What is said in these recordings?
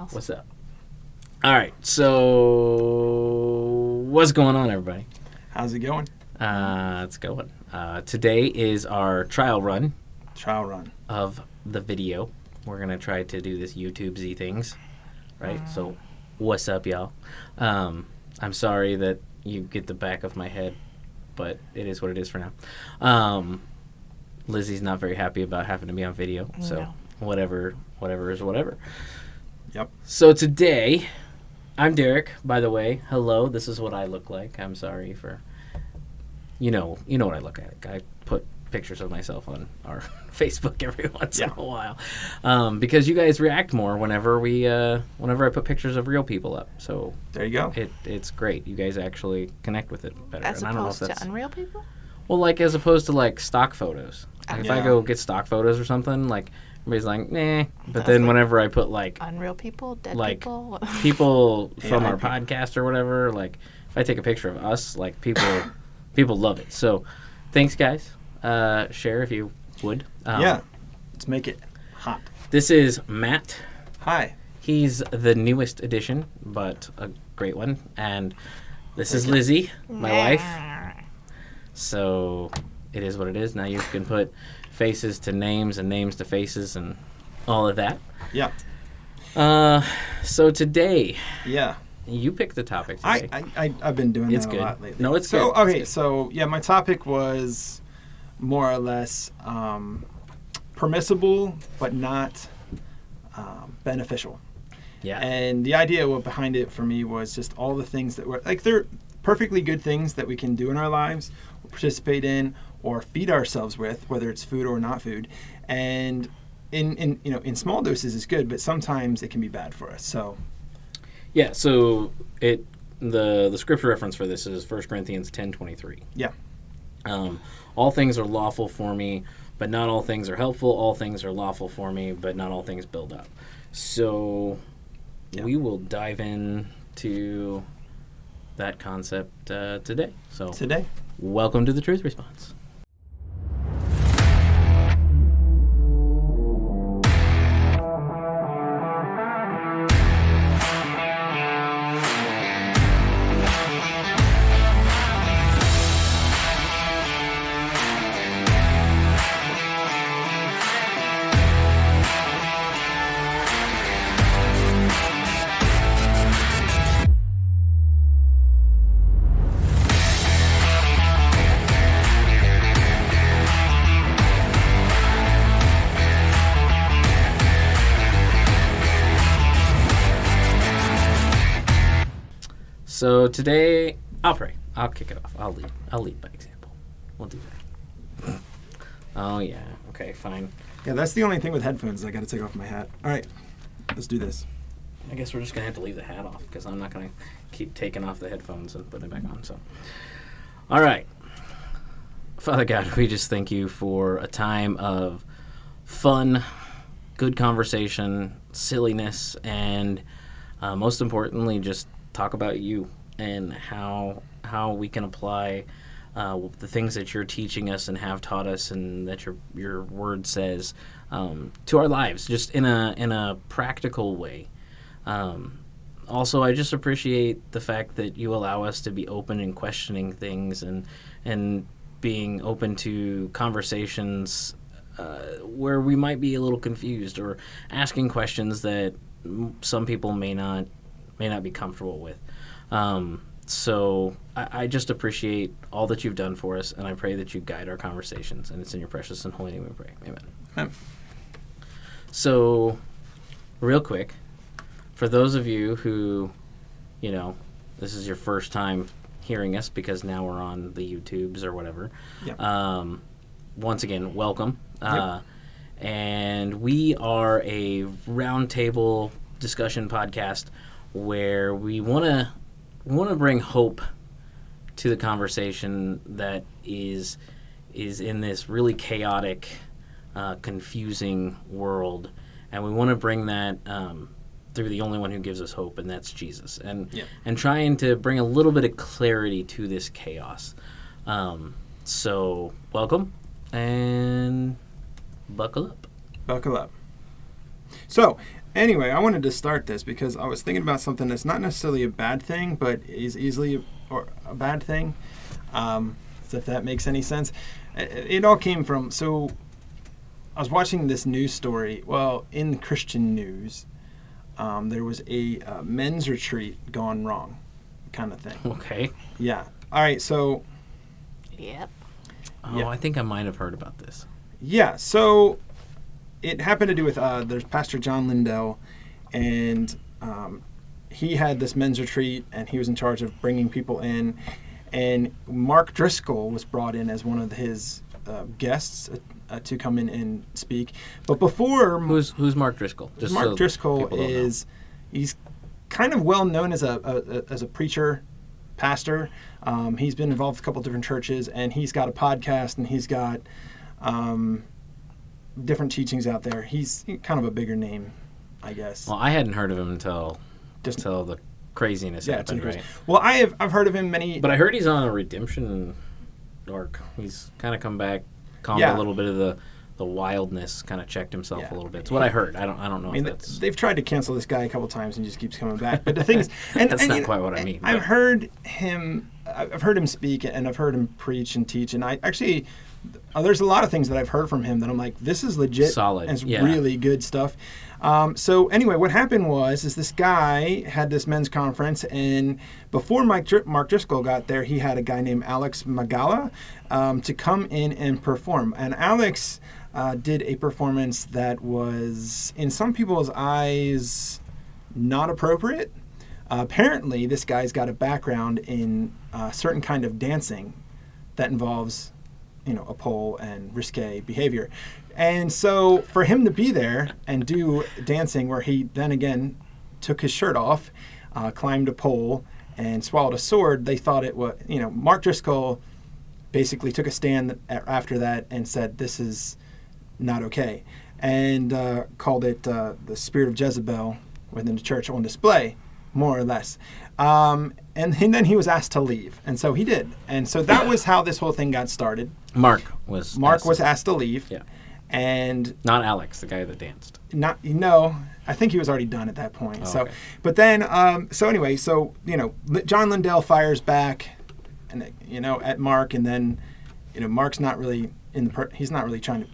else. What's up? All right, so what's going on, everybody? How's it going? It's going. Today is our trial run of the video. We're going to try to do this YouTube-y things, right? So what's up, y'all? I'm sorry that you get the back of my head, but it is what it is for now. Lizzie's not very happy about having to be on video, so whatever is whatever. Yep. So today, I'm Derek, by the way. Hello, this is what I look like. I'm sorry for... You know what I look like. I put pictures of myself on our Facebook every once in a while. Because you guys react more whenever I put pictures of real people up. So there you go. It's great. You guys actually connect with it better. As opposed to unreal people? Well, like as opposed to like stock photos. Like if I go get stock photos or something, like everybody's like, nah. But then whenever I put like unreal people, dead like people, people from our podcast or whatever, like if I take a picture of us, like people love it. So thanks, guys. Share if you would. Let's make it hot. This is Matt. Hi. He's the newest addition, but a great one. And this is Lizzie, my wife. So it is what it is. Now you can put faces to names and names to faces and all of that. Yeah. So today. Yeah. You picked the topic today. I've been doing that good. a lot lately. No, it's good. good. Okay, so my topic was more or less permissible but not beneficial. Yeah. And the idea behind it for me was just all the things that were like they're perfectly good things that we can do in our lives, or participate in, or feed ourselves with, whether it's food or not food. And in small doses is good, but sometimes it can be bad for us. So. Yeah, so the scripture reference for this is 1 Corinthians 10:23. Yeah. All things are lawful for me, but not all things are helpful. All things are lawful for me, but not all things build up. So we will dive into that concept today. So welcome to the Truth Response. So today, I'll pray. I'll kick it off. I'll lead by example. We'll do that. Oh, yeah. Okay, fine. Yeah, that's the only thing with headphones. I got to take off my hat. All right, let's do this. I guess we're just going to have to leave the hat off because I'm not going to keep taking off the headphones and putting it back on. So, all right. Father God, we just thank you for a time of fun, good conversation, silliness, and most importantly, just talk about you and how we can apply the things that you're teaching us and have taught us and that your word says to our lives, just in a practical way. Also, I just appreciate the fact that you allow us to be open and questioning things and being open to conversations where we might be a little confused or asking questions that some people may not be comfortable with. So I just appreciate all that you've done for us, and I pray that you guide our conversations, and it's in your precious and holy name we pray. Amen. So, real quick, for those of you who, this is your first time hearing us because now we're on the YouTubes or whatever, once again, welcome. And we are a roundtable discussion podcast where we want to bring hope to the conversation that is in this really chaotic, confusing world, and we want to bring that through the only one who gives us hope, and that's Jesus, and trying to bring a little bit of clarity to this chaos. So welcome and buckle up. So anyway, I wanted to start this because I was thinking about something that's not necessarily a bad thing, but is easily a bad thing. So if that makes any sense. It all came from, so I was watching this news story. Well, in Christian news, there was a men's retreat gone wrong kind of thing. Okay. Yeah. All right, so... Yep. Oh, Yeah. I think I might have heard about this. Yeah, so it happened to do with, there's Pastor John Lindell, and he had this men's retreat, and he was in charge of bringing people in, and Mark Driscoll was brought in as one of his guests to come in and speak. But before... Who's Mark Driscoll? Just Mark so Driscoll people don't know. he's kind of well known as a preacher, pastor. He's been involved with a couple different churches, and he's got a podcast, and he's got different teachings out there. He's kind of a bigger name, I guess. Well, I hadn't heard of him until the craziness happened, it's right? Well, I've heard of him many. But I heard he's on a redemption arc. He's kind of come back, calmed Yeah. a little bit of the wildness, kind of checked himself Yeah. a little bit. It's what I heard. I don't know I mean, if that's... they've tried to cancel this guy a couple times and he just keeps coming back. But the thing is, and, That's and, not you know, quite what I mean, I've but- heard him speak, and I've heard him preach and teach, and I actually, there's a lot of things that I've heard from him that I'm like, this is legit, Solid, and it's yeah. really good stuff. So anyway, what happened was this guy had this men's conference, and before Mark Driscoll got there, he had a guy named Alex Magala to come in and perform. And Alex did a performance that was, in some people's eyes, not appropriate. Apparently, this guy's got a background in a certain kind of dancing that involves, a pole and risque behavior. And so for him to be there and do dancing where he then again took his shirt off, climbed a pole, and swallowed a sword, they thought it was, Mark Driscoll basically took a stand after that and said, this is not okay, and called it the spirit of Jezebel within the church on display, more or less. And then he was asked to leave, and so he did. And so that was how this whole thing got started. Mark was asked to leave. Yeah. And Not Alex, the guy that danced. I think he was already done at that point. Oh, so, okay. but then, John Lindell fires back, and at Mark, and then, Mark's not really he's not really trying to.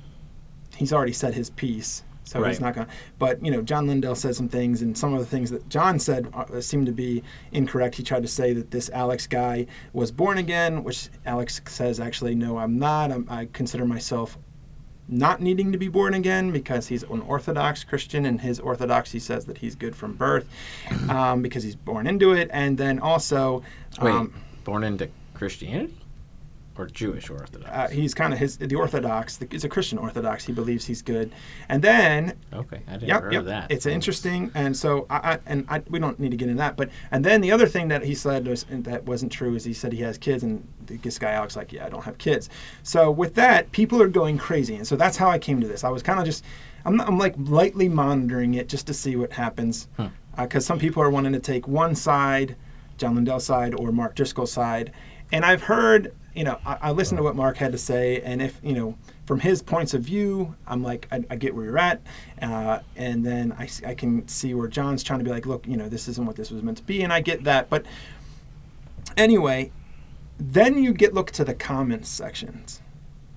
He's already said his piece, so Right. he's not going. But John Lindell said some things, and some of the things that John said seemed to be incorrect. He tried to say that this Alex guy was born again, which Alex says, actually, no, I'm not. I consider myself not needing to be born again because he's an Orthodox Christian, and his Orthodoxy says that he's good from birth because he's born into it. And then also... Wait, born into Christianity? Or Jewish Orthodox? He's kind of the Orthodox. He's a Christian Orthodox. He believes he's good. And then... Okay, I didn't hear that. It's interesting. And so, we don't need to get into that. And then the other thing that he said that wasn't true is he said he has kids, and this guy Alex like, yeah, I don't have kids. So with that, people are going crazy. And so that's how I came to this. I was kind of just... I'm like lightly monitoring it just to see what happens. Because some people are wanting to take one side, John Lindell's side, or Mark Driscoll's side. And I've heard... I listened to what Mark had to say, and if, from his points of view, I'm like, I get where you're at, and then I can see where John's trying to be like, look, this isn't what this was meant to be, and I get that. But anyway, then you look to the comments sections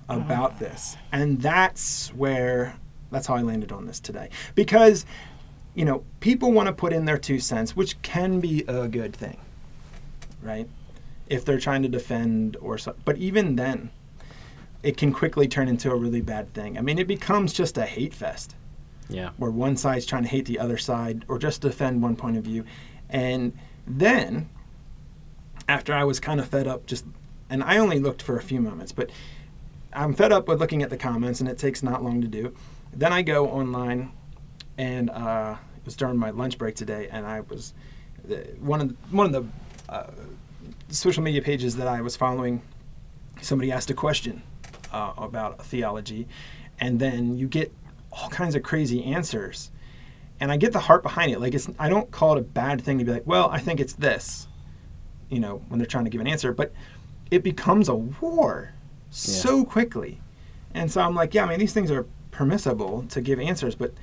about this, and that's how I landed on this today. Because, people want to put in their 2 cents, which can be a good thing, right? If they're trying to defend or so. But even then, it can quickly turn into a really bad thing. I mean, it becomes just a hate fest. Yeah. Where one side's trying to hate the other side or just defend one point of view. And then, after I was kind of fed up, and I only looked for a few moments, but I'm fed up with looking at the comments, and it takes not long to do. Then I go online, and it was during my lunch break today, and I was one of the social media pages that I was following, somebody asked a question about theology, and then you get all kinds of crazy answers. And I get the heart behind it. Like, I don't call it a bad thing to be like, well, I think it's this, when they're trying to give an answer. But it becomes a war so quickly. And so I'm like, yeah, I mean, these things are permissible to give answers, but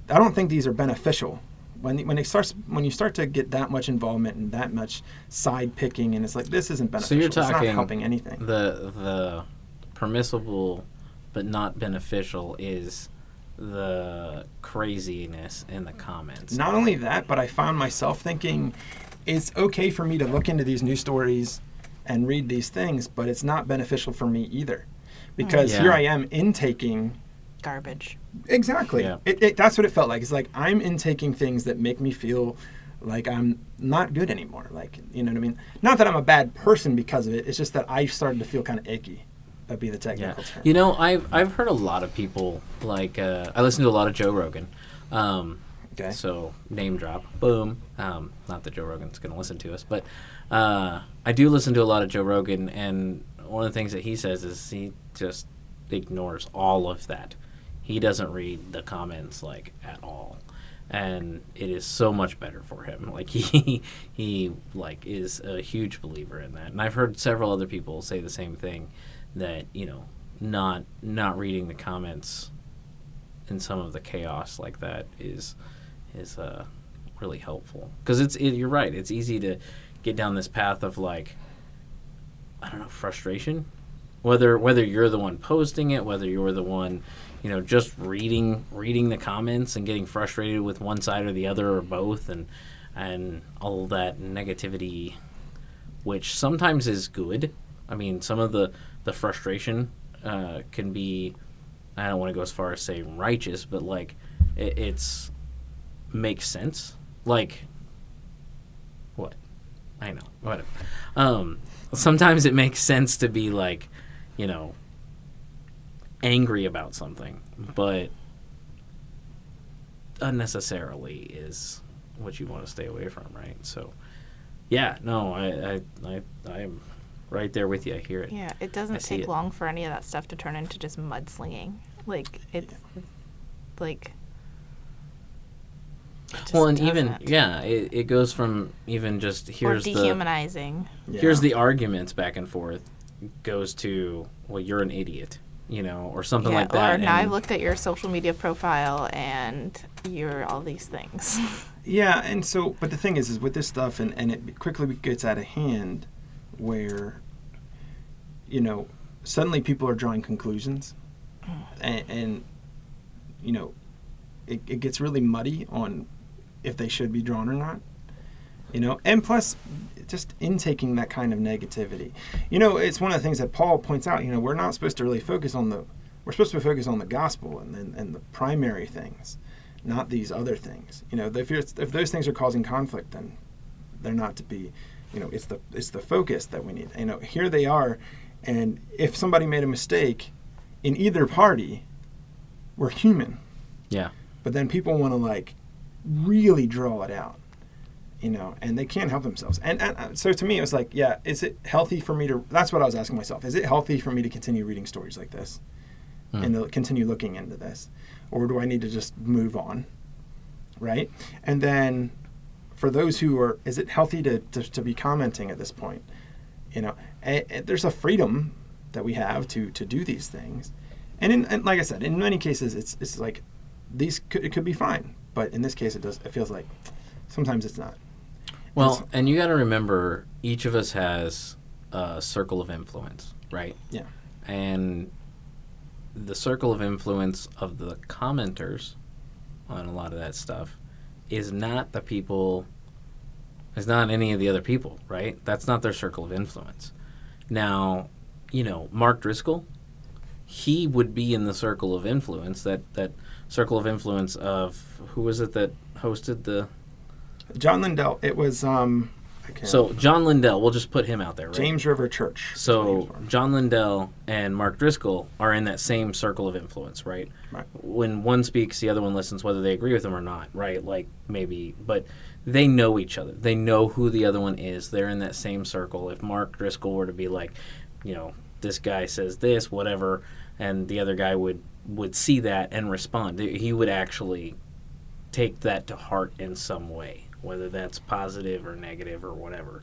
I don't think these are beneficial. When you start to get that much involvement and that much side picking, and it's like, this isn't beneficial. So you're talking it's not helping anything. The permissible but not beneficial is the craziness in the comments. Not only that, but I found myself thinking it's okay for me to look into these news stories and read these things, but it's not beneficial for me either. Because here I am intaking garbage. Exactly. Yeah. That's what it felt like. It's like I'm intaking things that make me feel like I'm not good anymore. Like, you know what I mean? Not that I'm a bad person because of it. It's just that I started to feel kind of icky. That'd be the technical term. You know, I've heard a lot of people, like, I listen to a lot of Joe Rogan. Okay. So, name drop. Boom. Not that Joe Rogan's going to listen to us, but I do listen to a lot of Joe Rogan, and one of the things that he says is he just ignores all of that. He doesn't read the comments, like, at all. And it is so much better for him. Like, he like, is a huge believer in that. And I've heard several other people say the same thing, that, you know, not reading the comments in some of the chaos like that is really helpful. Because you're right. It's easy to get down this path of, like, I don't know, frustration. Whether you're the one posting it, whether you're the one, you know, just reading the comments and getting frustrated with one side or the other or both, and all that negativity, which sometimes is good. I mean, some of the frustration can be, I don't want to go as far as saying righteous, but, like, it's makes sense. Like, what? I know. Whatever. Sometimes it makes sense to be, like, you know, angry about something, but unnecessarily is what you want to stay away from, right? So, yeah, no, I am right there with you. I hear it. Yeah, it doesn't take long for any of that stuff to turn into just mudslinging. Like, it's like. Well, and it goes from even just here's or dehumanizing. Here's the arguments back and forth, goes to, well, you're an idiot, you know, or something like that. Or now I've looked at your social media profile and you're all these things. Yeah, and so, but the thing is with this stuff, and it quickly gets out of hand, where, you know, suddenly people are drawing conclusions, and you know, it gets really muddy on if they should be drawn or not, you know, and plus just intaking that kind of negativity. You know, it's one of the things that Paul points out, you know, we're not supposed to really focus on we're supposed to focus on the gospel and the primary things, not these other things. You know, if those things are causing conflict, then they're not to be, you know, it's the focus that we need. You know, here they are, and if somebody made a mistake in either party, we're human. Yeah. But then people want to, like, really draw it out, you know, and they can't help themselves. And so to me, it was like, yeah, is it healthy for me to, that's what I was asking myself, is it healthy for me to continue reading stories like this and to continue looking into this? Or do I need to just move on, right? And then for those who are, is it healthy to be commenting at this point? You know, there's a freedom that we have to do these things. And like I said, in many cases, it's like, it could be fine. But in this case, it feels like sometimes it's not. Well, and you got to remember, each of us has a circle of influence, right? Yeah. And the circle of influence of the commenters on a lot of that stuff is not the people, is not any of the other people, right? That's not their circle of influence. Now, you know, Mark Driscoll, he would be in the circle of influence, that circle of influence of, who was it that hosted the... John Lindell. It was, So John Lindell, we'll just put him out there, right? James River Church. So John Lindell and Mark Driscoll are in that same circle of influence, right? Right. When one speaks, the other one listens, whether they agree with them or not, right? Like, maybe, but they know each other. They know who the other one is. They're in that same circle. If Mark Driscoll were to be like, you know, this guy says this, whatever, and the other guy would see that and respond, he would actually take that to heart in some way, whether that's positive or negative or whatever.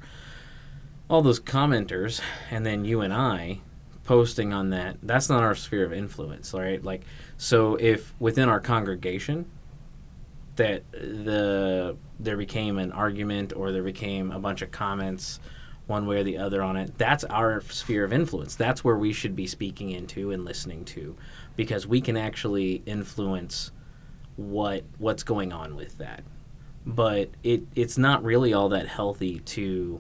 All those commenters, and then you and I posting on that's not our sphere of influence, all right? Like, so if within our congregation, that there became an argument or there became a bunch of comments one way or the other on it, that's our sphere of influence. That's where we should be speaking into and listening to, because we can actually influence what's going on with that. But it's not really all that healthy to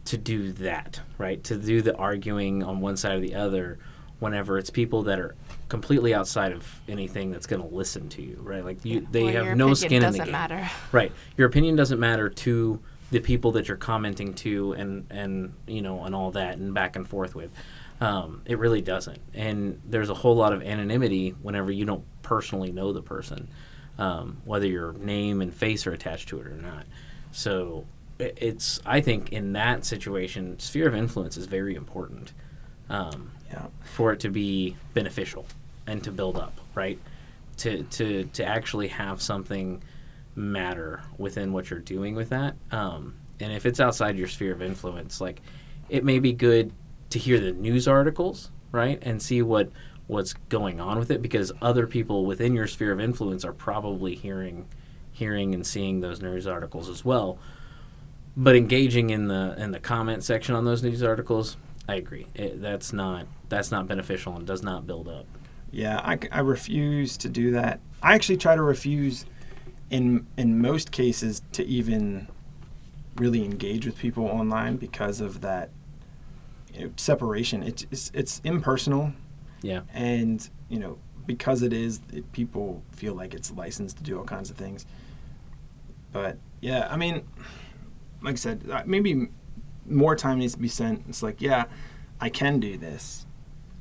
do that, right? To do the arguing on one side or the other whenever it's people that are completely outside of anything that's going to listen to you, right? Like they have no skin in the game. Matter. Right. Your opinion doesn't matter to the people that you're commenting to and you know, and all that and back and forth with. It really doesn't. And there's a whole lot of anonymity whenever you don't personally know the person, whether your name and face are attached to it or not. So it's, I think in that situation, sphere of influence is very important for it to be beneficial and to build up, right? To actually have something matter within what you're doing with that. And if it's outside your sphere of influence, like, it may be good to hear the news articles, right, and see what's going on with it, because other people within your sphere of influence are probably hearing and seeing those news articles as well. But engaging in the comment section on those news articles, I agree. That's not beneficial and does not build up. Yeah, I refuse to do that. I actually try to refuse in most cases to even really engage with people online because of that, you know, separation. It's impersonal. Yeah. And, you know, because it is, people feel like it's licensed to do all kinds of things. But yeah, I mean, like I said, maybe more time needs to be spent. It's like, yeah, I can do this,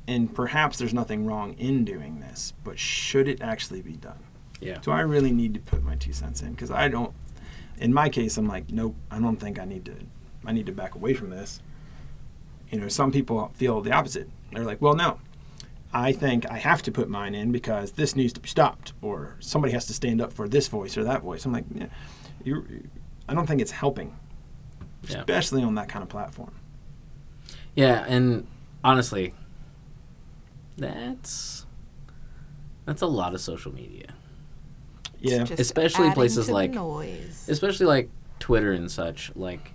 and perhaps there's nothing wrong in doing this, but should it actually be done? Yeah. Do I really need to put my 2 cents in? Because I don't. In my case, I'm like, nope, I don't think I need to back away from this. You know, some people feel the opposite. They're like, well, no, I think I have to put mine in because this needs to be stopped, or somebody has to stand up for this voice or that voice. I'm like, yeah, I don't think it's helping, especially on that kind of platform. Yeah, and honestly, that's a lot of social media. Yeah, especially places like noise. Especially like Twitter and such. Like,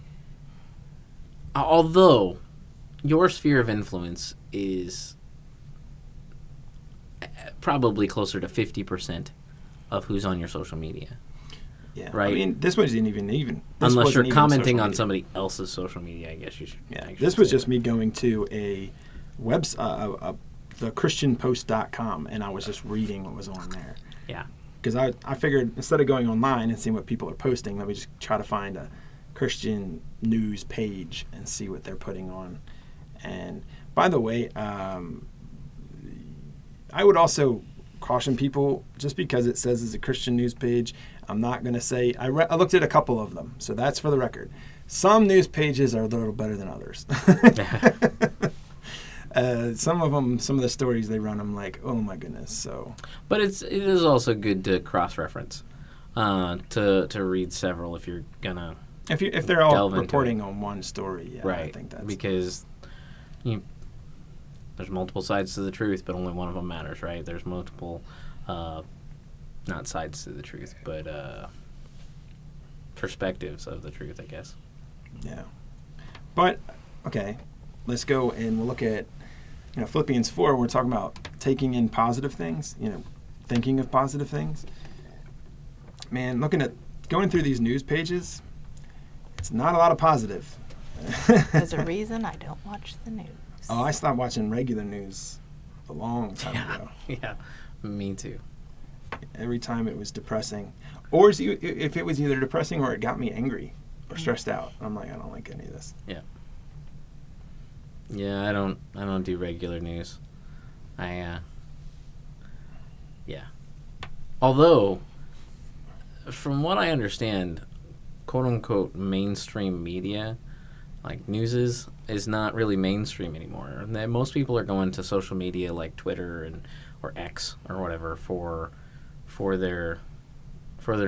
although your sphere of influence is probably closer to 50% of who's on your social media. Yeah, right. I mean, this wasn't even. Unless you're commenting on somebody else's social media, I guess you should. Yeah, this was just me going to a website, the ChristianPost.com, and I was just reading what was on there. Yeah. Because I figured instead of going online and seeing what people are posting, let me just try to find a Christian news page and see what they're putting on. And by the way, I would also caution people, just because it says it's a Christian news page, I'm not going to say, I looked at a couple of them, so that's for the record. Some news pages are a little better than others. Some of them, some of the stories they run, I'm like, oh my goodness. So, but it is also good to cross-reference, to read several if you're gonna. If they're all reporting on one story, yeah, right? I think that's because there's multiple sides to the truth, but only one of them matters, right? There's multiple, not sides to the truth, but perspectives of the truth, I guess. Yeah, but okay, let's go and we'll look at. Philippians 4, we're talking about taking in positive things, thinking of positive things. Man, going through these news pages, it's not a lot of positive. There's a reason I don't watch the news. Oh, I stopped watching regular news a long time ago. Yeah, me too. Every time it was depressing. Or if it was either depressing or it got me angry or stressed out. I'm like, I don't like any of this. Yeah. Yeah, I don't do regular news. Yeah. Although, from what I understand, quote unquote mainstream media, like news is not really mainstream anymore. Most people are going to social media like Twitter or X or whatever for their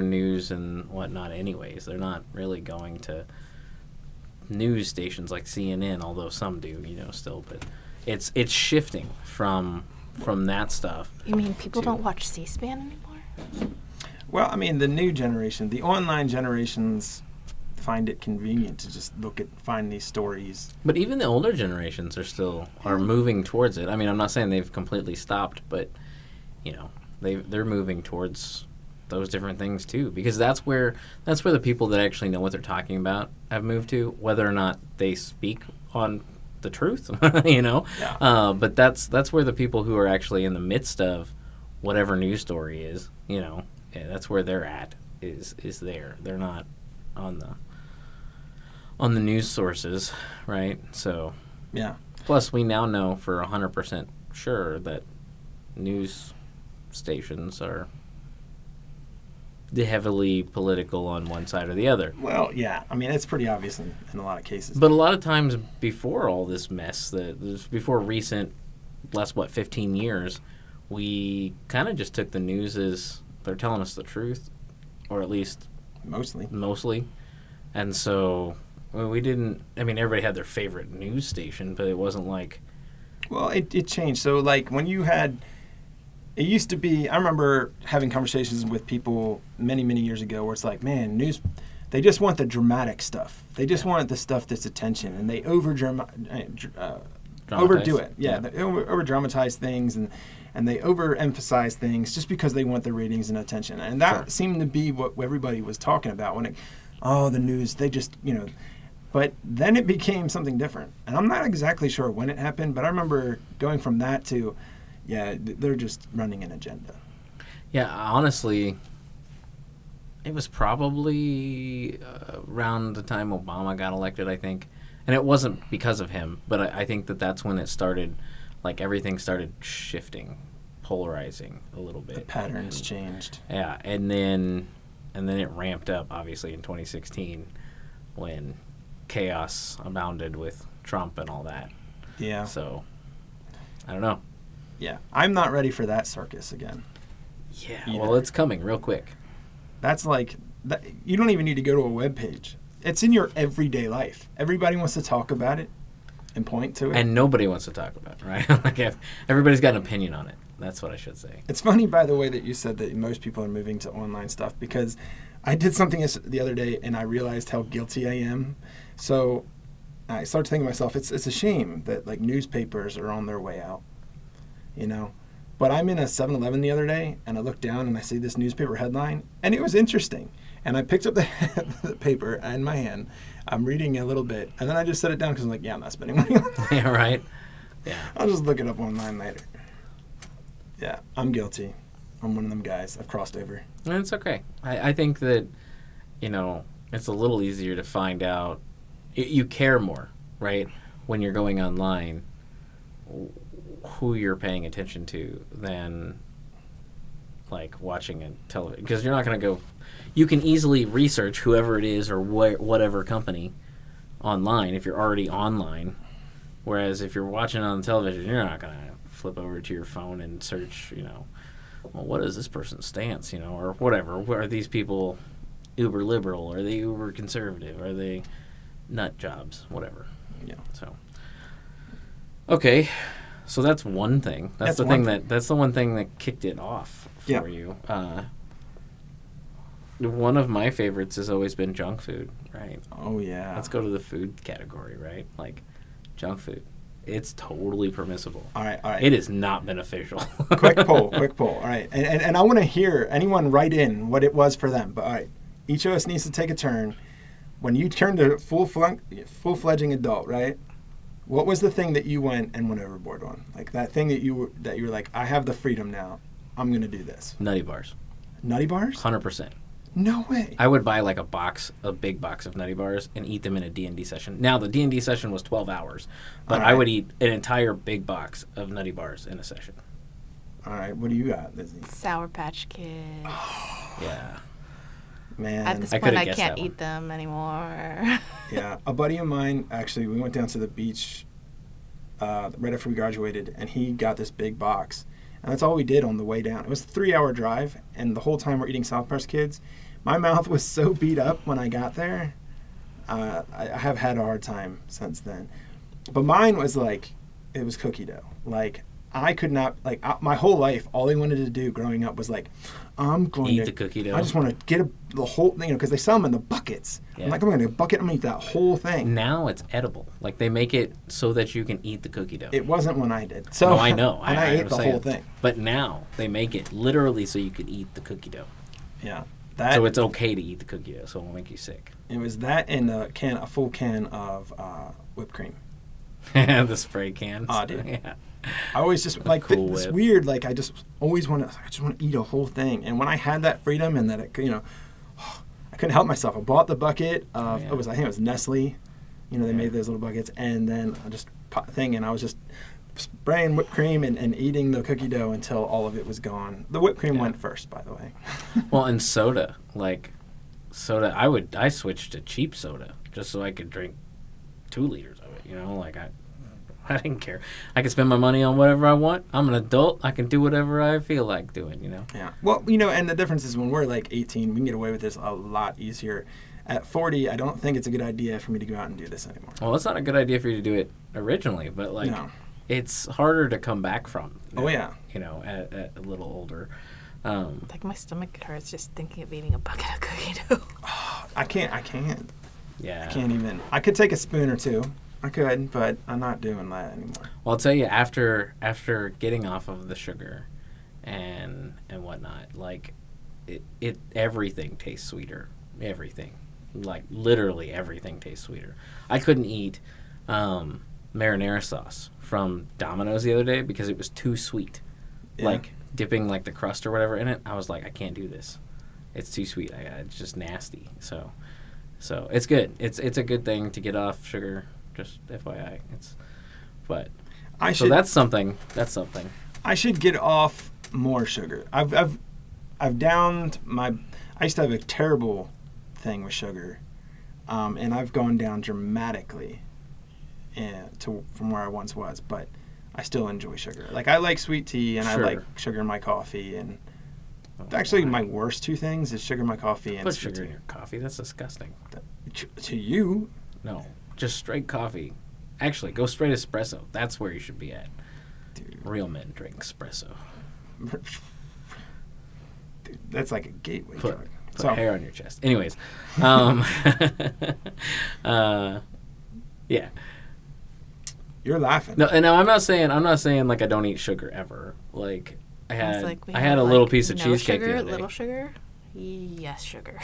news and whatnot anyways. They're not really going to news stations like CNN, although some do, still, but it's shifting from that stuff. You mean people don't watch C-SPAN anymore? Well, I mean, the new generation, the online generations find it convenient to just find these stories. But even the older generations are moving towards it. I mean, I'm not saying they've completely stopped, but they're moving towards those different things too, because that's where the people that actually know what they're talking about have moved to, whether or not they speak on the truth, Yeah. But that's where the people who are actually in the midst of whatever news story is, that's where they're at. Is there? They're not on the news sources, right? So Yeah. plus we now know for 100% sure that news stations are heavily political on one side or the other. Well, yeah. I mean, it's pretty obvious in a lot of cases. But a lot of times before all this mess, before recent last 15 years, we kind of just took the news as they're telling us the truth, or at least mostly. And so we didn't. I mean, everybody had their favorite news station, but it wasn't like. Well, it changed. So like when you had. It used to be, I remember having conversations with people many, many years ago where it's like, man, news, they just want the dramatic stuff. They just want the stuff that's attention, and they overdo it. Yeah, they over-dramatize things, and they overemphasize things just because they want the ratings and attention. And that seemed to be what everybody was talking about when the news, they just, But then it became something different. And I'm not exactly sure when it happened, but I remember going from that to... Yeah, they're just running an agenda. Yeah, honestly, it was probably around the time Obama got elected, I think. And it wasn't because of him, but I think that's when it started, like everything started shifting, polarizing a little bit. The patterns changed. Yeah, and then it ramped up, obviously, in 2016 when chaos abounded with Trump and all that. Yeah. So, I don't know. Yeah, I'm not ready for that circus again. Yeah, well, it's coming real quick. That's like, you don't even need to go to a web page. It's in your everyday life. Everybody wants to talk about it and point to it. And nobody wants to talk about it, right? Like everybody's got an opinion on it. That's what I should say. It's funny, by the way, that you said that most people are moving to online stuff, because I did something the other day and I realized how guilty I am. So I started thinking to myself, it's a shame that like newspapers are on their way out. But I'm in a 7-Eleven the other day, and I look down and I see this newspaper headline, and it was interesting. And I picked up the paper in my hand. I'm reading a little bit, and then I just set it down because I'm like, yeah, I'm not spending money on that. Yeah, right? Yeah. I'll just look it up online later. Yeah, I'm guilty. I'm one of them guys. I've crossed over. And it's okay. I think that, it's a little easier to find out. You care more, right, when you're going online, who you're paying attention to than like watching a television, because you're not going to go. You can easily research whoever it is or whatever company online if you're already online, whereas if you're watching on television, you're not going to flip over to your phone and search, well, what is this person's stance, or whatever. Are these people uber liberal? Are they uber conservative? Are they nut jobs? Whatever. Yeah. So okay. So that's one thing. That's the one thing that kicked it off for you. One of my favorites has always been junk food, right? Oh yeah. Let's go to the food category, right? Like junk food. It's totally permissible. All right. It is not beneficial. Quick poll. All right. And I want to hear anyone write in what it was for them. But all right, each of us needs to take a turn. When you turn to full-fledging adult, right? What was the thing that you went overboard on? Like that thing that you were like, I have the freedom now. I'm going to do this. Nutty bars. Nutty bars? 100%. No way. I would buy like a big box of Nutty bars and eat them in a D&D session. Now, the D&D session was 12 hours, but I would eat an entire big box of Nutty bars in a session. All right. What do you got, Lizzie? Sour Patch Kids. Yeah. Man. At this point, I can't eat them anymore. Yeah. A buddy of mine, actually, we went down to the beach right after we graduated, and he got this big box. And that's all we did on the way down. It was a 3-hour drive, and the whole time we're eating South Park Kids, my mouth was so beat up when I got there. I have had a hard time since then. But mine was like, it was cookie dough. Like, I could not, like, my whole life, all I wanted to do growing up was like, I'm going Eat to the cookie dough. I just want to get the whole thing, because they sell them in the buckets. Yeah. I'm like, I'm going to get a bucket. I'm going to eat that whole thing. Now it's edible. Like, they make it so that you can eat the cookie dough. It wasn't when I did. So No, I know. And I ate the understand. whole thing. But now they make it literally so you can eat the cookie dough. Yeah. So it's okay to eat the cookie dough, so it won't make you sick. It was that and a full can of whipped cream. The spray cans. Oh, dude. Yeah. I always just like Cool it's Whip. weird. Like I just always want to. I just want to eat a whole thing. And when I had that freedom and that it, I couldn't help myself. I bought the bucket of Yeah. I think it was Nestle. They Yeah. made those little buckets, and then I just put the thing, and I was just spraying whipped cream and eating the cookie dough until all of it was gone. The whipped cream Yeah. went first, by the way. Well, and soda, I switched to cheap soda just so I could drink 2 liters of it. Like I didn't care. I could spend my money on whatever I want. I'm an adult. I can do whatever I feel like doing. Yeah. Well, and the difference is when we're like 18, we can get away with this a lot easier. At 40, I don't think it's a good idea for me to go out and do this anymore. Well, it's not a good idea for you to do it originally, but No. it's harder to come back from. Oh, yeah. At a little older. Like my stomach hurts just thinking of eating a bucket of cookie dough. I can't. Yeah. I can't even. I could take a spoon or two. I could, but I'm not doing that anymore. Well, I'll tell you, after getting off of the sugar and whatnot, like it everything tastes sweeter. Everything, like literally everything tastes sweeter. I couldn't eat marinara sauce from Domino's the other day because it was too sweet. Yeah. Like dipping like the crust or whatever in it, I was like, I can't do this. It's too sweet. It's just nasty. So it's good. It's a good thing to get off sugar. Just FYI, so that's something. That's something. I should get off more sugar. I've downed my. I used to have a terrible thing with sugar, and I've gone down dramatically, from where I once was. But I still enjoy sugar. Like I like sweet tea, and Sure. I like sugar in my coffee. And actually, my worst 2 things is sugar in my coffee and Put sweet sugar in tea. your coffee. That's disgusting. To you, No, just straight coffee. Actually, go straight espresso. That's where you should be at. dude, Real men drink espresso. dude, that's like a gateway Put drug. hair on your chest. Anyways, yeah. You're laughing. No, and now I'm not saying like I don't eat sugar ever. Like I It's had like we I have, had a like, little piece of no cheesecake sugar, the other day. little sugar. Yes, sugar.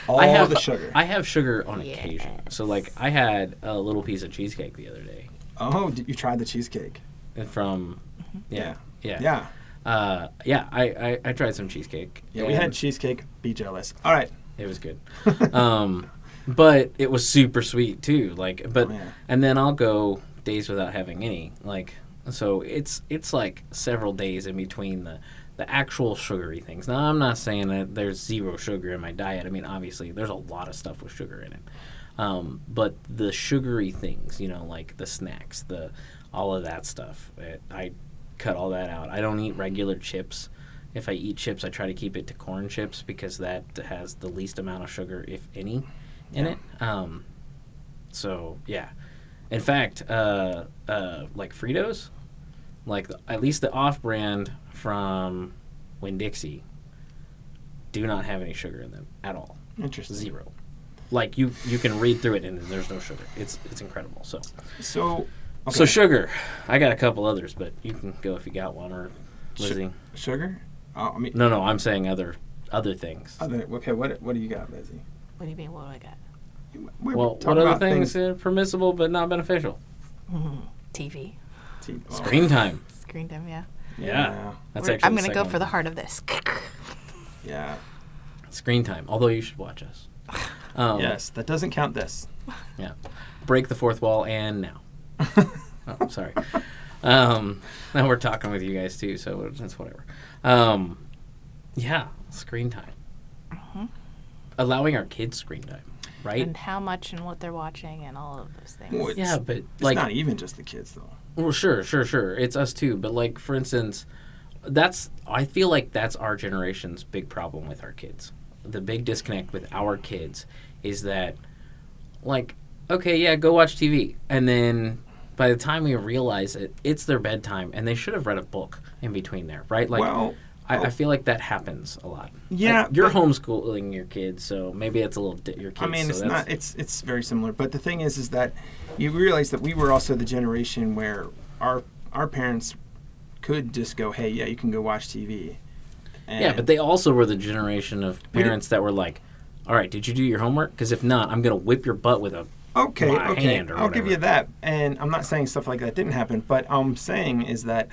All I have the sugar. I have sugar on occasion. Yes. So like I had a little piece of cheesecake the other day Oh, you tried the cheesecake? from yeah. Yeah. I tried some cheesecake. Yeah, we and had cheesecake. Be jealous. All right. it was good. But it was super sweet too. Oh, yeah. And then I'll go days without having any. So it's like several days in between the actual sugary things. Now I'm not saying that there's 0 sugar in my diet. I mean, obviously there's a lot of stuff with sugar in it. But the sugary things, like the snacks, all of that stuff, I cut all that out. I don't eat regular chips. If I eat chips, I try to keep it to corn chips because that has the least amount of sugar, if any, in it. So yeah. In fact, like Fritos, at least the off-brand from Winn-Dixie, do not have any sugar in them at all. Interesting. 0. Like you can read through it and there's no sugar. It's incredible. So okay. so sugar. I got a couple others, but you can go if you got one or Lizzie. Sugar? Oh, I mean, No, I'm saying other things. okay. What do you got, Lizzie? What do you mean? What do I got? We're Well, talking what other about things are permissible but not beneficial? TV. Screen time. Screen time, yeah. Yeah. That's We're- actually I'm the going to go second for the one. heart of this. Yeah. Screen time. Although you should watch us. Yes, that doesn't count this. Yeah. Break the fourth wall and now. Oh, sorry. Now we're talking with you guys too, so it's whatever. Yeah, screen time. Allowing our kids screen time, right? And how much and what they're watching and all of those things. Well, Yeah, but it's like, not even just the kids though. well, sure. It's us too. But like, for instance, I feel like that's our generation's big problem with our kids. The big disconnect with our kids is that, like, okay, yeah, go watch TV, and then by the time we realize it, it's their bedtime, and they should have read a book in between there, right? Like, Well, I feel like that happens a lot. Yeah, Like, you're but- homeschooling your kids, so maybe it's a little your kids. I mean, so it's that's- not. It's very similar. But the thing is that you realize that we were also the generation where our parents could just go, "Hey, yeah, you can go watch TV." And Yeah, but they also were the generation of parents that were like, "All right, did you do your homework? Because if not, I'm gonna whip your butt with a okay, my hand or I'll give whatever." you that. And I'm not saying stuff like that didn't happen, but I'm saying is that,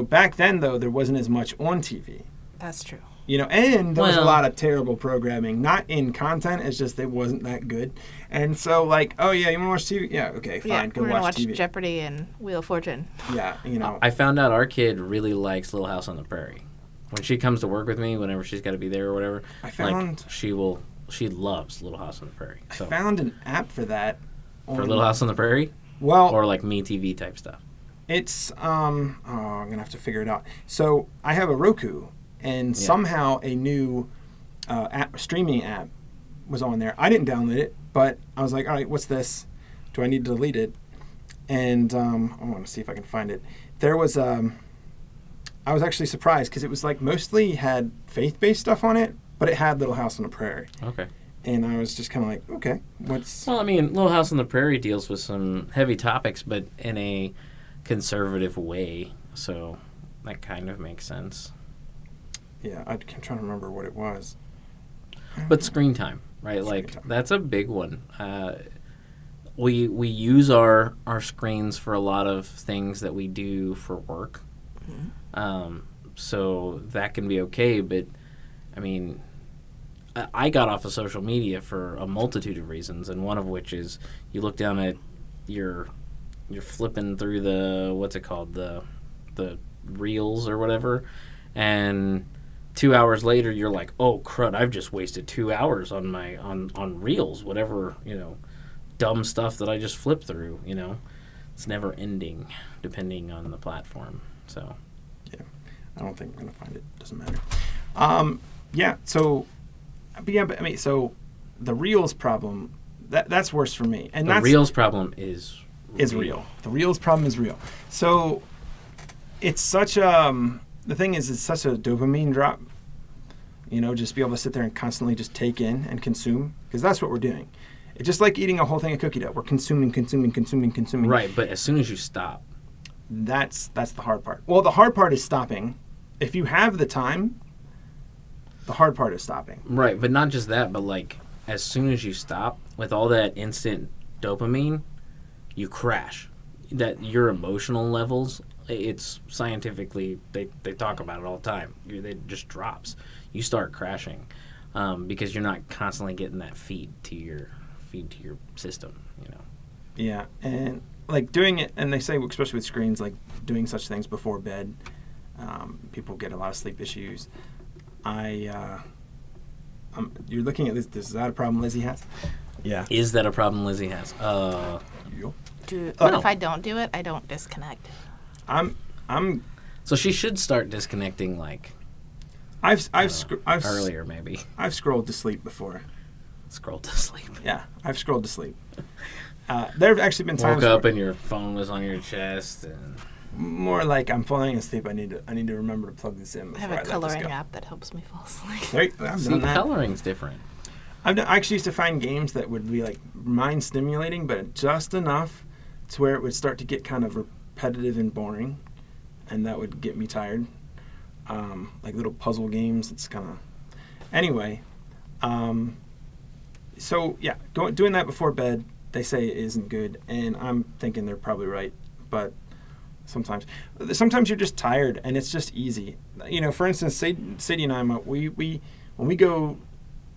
back then though there wasn't as much on TV. That's true. And there was a Well- lot of terrible programming, not in content. It's just it wasn't that good. And so, like, oh yeah, you want to watch TV? Yeah, okay, fine, Yeah, go we're gonna watch watch TV. Jeopardy and Wheel of Fortune. Yeah, I found out our kid really likes Little House on the Prairie. When she comes to work with me, whenever she's got to be there or whatever, I found- she loves Little House on the Prairie. So I found an app for that. for Little House on the Prairie, Well, or like Me TV type stuff. it's I'm gonna have to figure it out. So I have a Roku, and somehow a new streaming app was on there. I didn't download it, but I was like, all right, what's this? Do I need to delete it? And I want to see if I can find it. There was I was actually surprised because it was like mostly had faith-based stuff on it, but it had Little House on the Prairie, Okay. and I was just kind of like, okay, what's Well, I mean, Little House on the Prairie deals with some heavy topics, but in a conservative way. So that kind of makes sense. yeah? I'm trying to remember what it was. But screen time, right? Screen Like time. that's a big one. We use our screens for a lot of things that we do for work. So that can be okay, but I mean, I got off of social media for a multitude of reasons, and one of which is you look down at you're flipping through the what's it called, the reels or whatever, and 2 hours later you're like, oh crud, I've just wasted 2 hours on my on reels, whatever, dumb stuff that I just flipped through. It's never ending depending on the platform. So I don't think I'm gonna find it. Doesn't matter. Yeah. So, but I mean, so the Reels problem that's worse for me, and the that's reels problem is real. The Reels problem is real. So, it's such the thing is, it's such a dopamine drop. Just be able to sit there and constantly just take in and consume, because that's what we're doing. It's just like eating a whole thing of cookie dough. We're consuming. Right, but as soon as you stop, That's the hard part. Well, the hard part is stopping. If you have the time, the hard part is stopping. right, but not just that, but like as soon as you stop with all that instant dopamine, you crash. That your emotional levels, it's scientifically they talk about it all the time. It just drops. You start crashing because you're not constantly getting that feed to your system. Yeah, and like doing it, and they say, especially with screens, like doing such things before bed, people get a lot of sleep issues. You're looking at this. Is that a problem Lizzie has? Yeah. Is that a problem Lizzie has? Yep. What no. if I don't do it? I don't disconnect. I'm. So she should start disconnecting like I've earlier, maybe. I've scrolled to sleep before. Scroll to sleep. Yeah, I've scrolled to sleep. There have actually been times Woke up where- and your phone was on your chest, and more like I'm falling asleep. I need to remember to plug this in I before have I a let this coloring go. app that helps me fall asleep. I've see, done that. coloring's different. I actually used to find games that would be like mind stimulating, but just enough to where it would start to get kind of repetitive and boring, and that would get me tired. Like little puzzle games. It's kind of anyway. So yeah, doing that before bed, they say it isn't good, and I'm thinking they're probably right, but sometimes you're just tired, and it's just easy. For instance, Sadie and I, we when we go,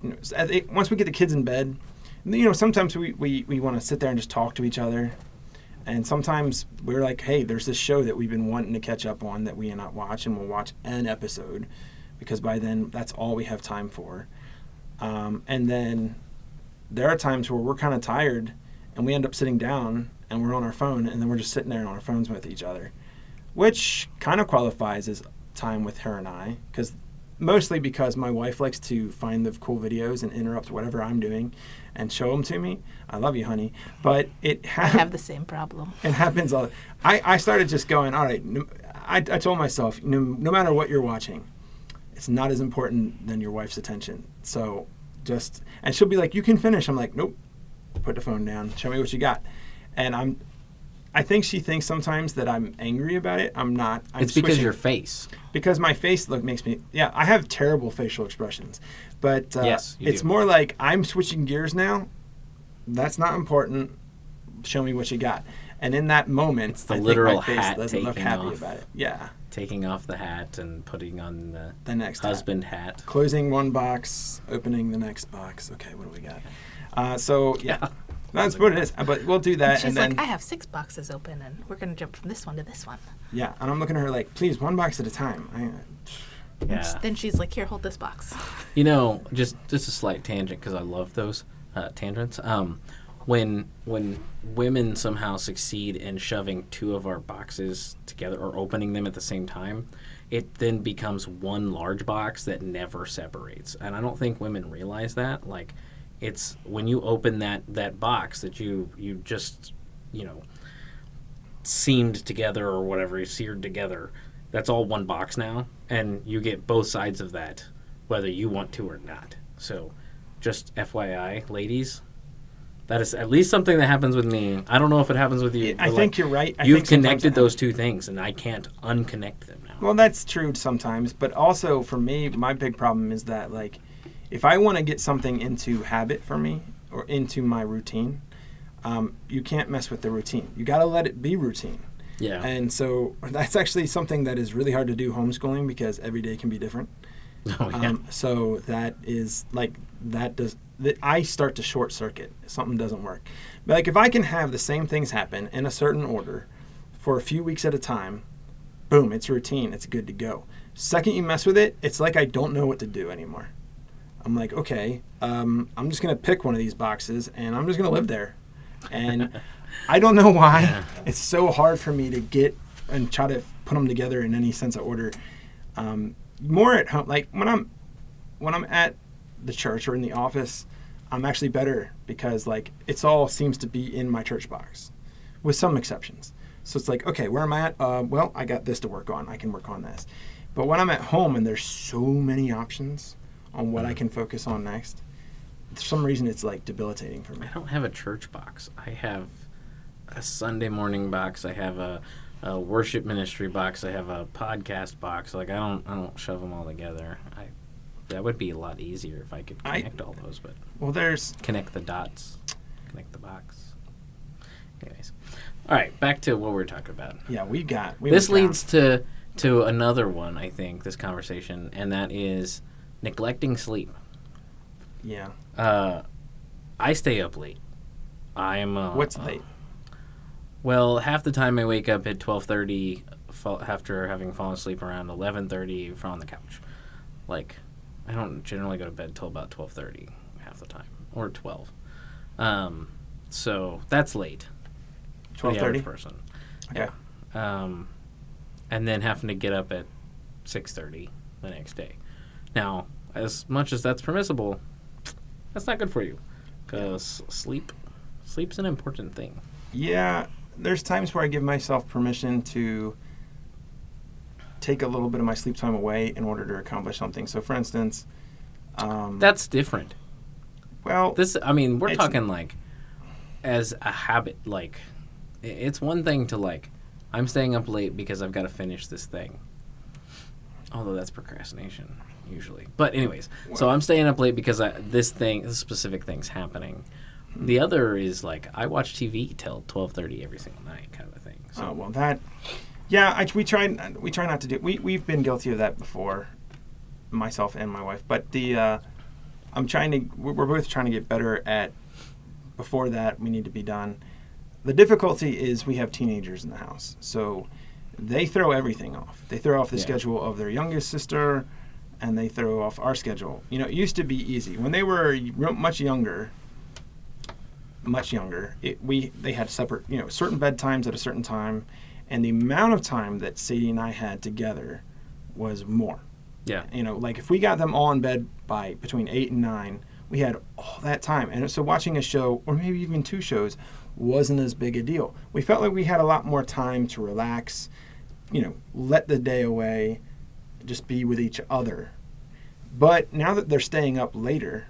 once we get the kids in bed, sometimes we want to sit there and just talk to each other, and sometimes we're like, hey, there's this show that we've been wanting to catch up on that we not watch, and we'll watch an episode, because by then that's all we have time for, and then there are times where we're kind of tired and we end up sitting down and we're on our phone, and then we're just sitting there on our phones with each other, which kind of qualifies as time with her and I, because mostly because my wife likes to find the cool videos and interrupt whatever I'm doing and show them to me. I love you, honey. But I have the same problem. it happens all. I started just going, all right. I told myself, no matter what you're watching, it's not as important than your wife's attention. So and she'll be like, you can finish. I'm like, nope. Put the phone down. Show me what you got. And I think she thinks sometimes that I'm angry about it. I'm not. It's because your face. Because my face makes me. Yeah, I have terrible facial expressions, but yes, it's do. more like I'm switching gears now. That's not important. Show me what you got. And in that moment, it's the I literal think my face hat doesn't look taking happy off. about it. Yeah. Taking off the hat and putting on the next husband hat. Closing one box, opening the next box. Okay, what do we got? So yeah. That's what it is. But we'll do that. She's and then, like, I have 6 boxes open, and we're going to jump from this one to this one. Yeah, and I'm looking at her like, please, one box at a time. Yeah. Then she's like, here, hold this box. You know, just a slight tangent because I love those tangents. When women somehow succeed in shoving 2 of our boxes together or opening them at the same time, it then becomes one large box that never separates. And I don't think women realize that. Like, it's when you open that box that you just, seamed together or whatever, you seared together, that's all one box now. And you get both sides of that, whether you want to or not. So just FYI, ladies, that is at least something that happens with me. I don't know if it happens with you. I think you're right. You've connected those 2 things, and I can't unconnect them now. Well, that's true sometimes. But also for me, my big problem is that, like, if I want to get something into habit for me or into my routine, you can't mess with the routine. You got to let it be routine. Yeah. And so that's actually something that is really hard to do homeschooling because every day can be different. Oh, yeah. So that is like I start to short circuit. Something doesn't work. But like if I can have the same things happen in a certain order for a few weeks at a time, boom, it's routine. It's good to go. Second you mess with it, it's like I don't know what to do anymore. I'm like, okay, I'm just going to pick one of these boxes and I'm just going to live there. And I don't know why it's so hard for me to get and try to put them together in any sense of order. More at home, like when I'm at the church or in the office, I'm actually better because like it's all seems to be in my church box with some exceptions. So it's like, okay, where am I at? Well, I got this to work on. I can work on this. But when I'm at home and there's so many options on what I can focus on next, for some reason it's like debilitating for me. I don't have a church box. I have a Sunday morning box. I have a worship ministry box. I have a podcast box. Like I don't shove them all together. That would be a lot easier if I could connect all those. But there's connect the dots, connect the box. Anyways, all right, back to what we're talking about. Yeah, this leads to another one. I think this conversation, and that is neglecting sleep. Yeah. I stay up late. I'm. What's late? Well, half the time I wake up at 12:30 after having fallen asleep around 11:30 from on the couch. Like, I don't generally go to bed till about 12:30 half the time, or 12. So that's late. 12:30 person. Okay. Yeah. And then having to get up at 6:30 the next day. Now, as much as that's permissible, that's not good for you, because sleep's an important thing. Yeah, there's times where I give myself permission to take a little bit of my sleep time away in order to accomplish something. So, for instance, that's different. Well, we're talking like as a habit. Like, it's one thing to like, I'm staying up late because I've got to finish this thing. Although that's procrastination usually. But anyways, so I'm staying up late because this specific thing's happening. The other is like I watch TV till 12:30 every single night, kind of a thing. So. We try not to do. We've been guilty of that before, myself and my wife. But we're both trying to get better at. Before that, we need to be done. The difficulty is we have teenagers in the house, so they throw everything off. They throw off the schedule of their youngest sister, and they throw off our schedule. It used to be easy when they were much younger. They had separate, certain bedtimes at a certain time, and the amount of time that Sadie and I had together was more. Yeah. Like if we got them all in bed by between 8 and 9, we had all that time. And so watching a show, or maybe even 2 shows, wasn't as big a deal. We felt like we had a lot more time to relax, let the day away, just be with each other. But now that they're staying up later,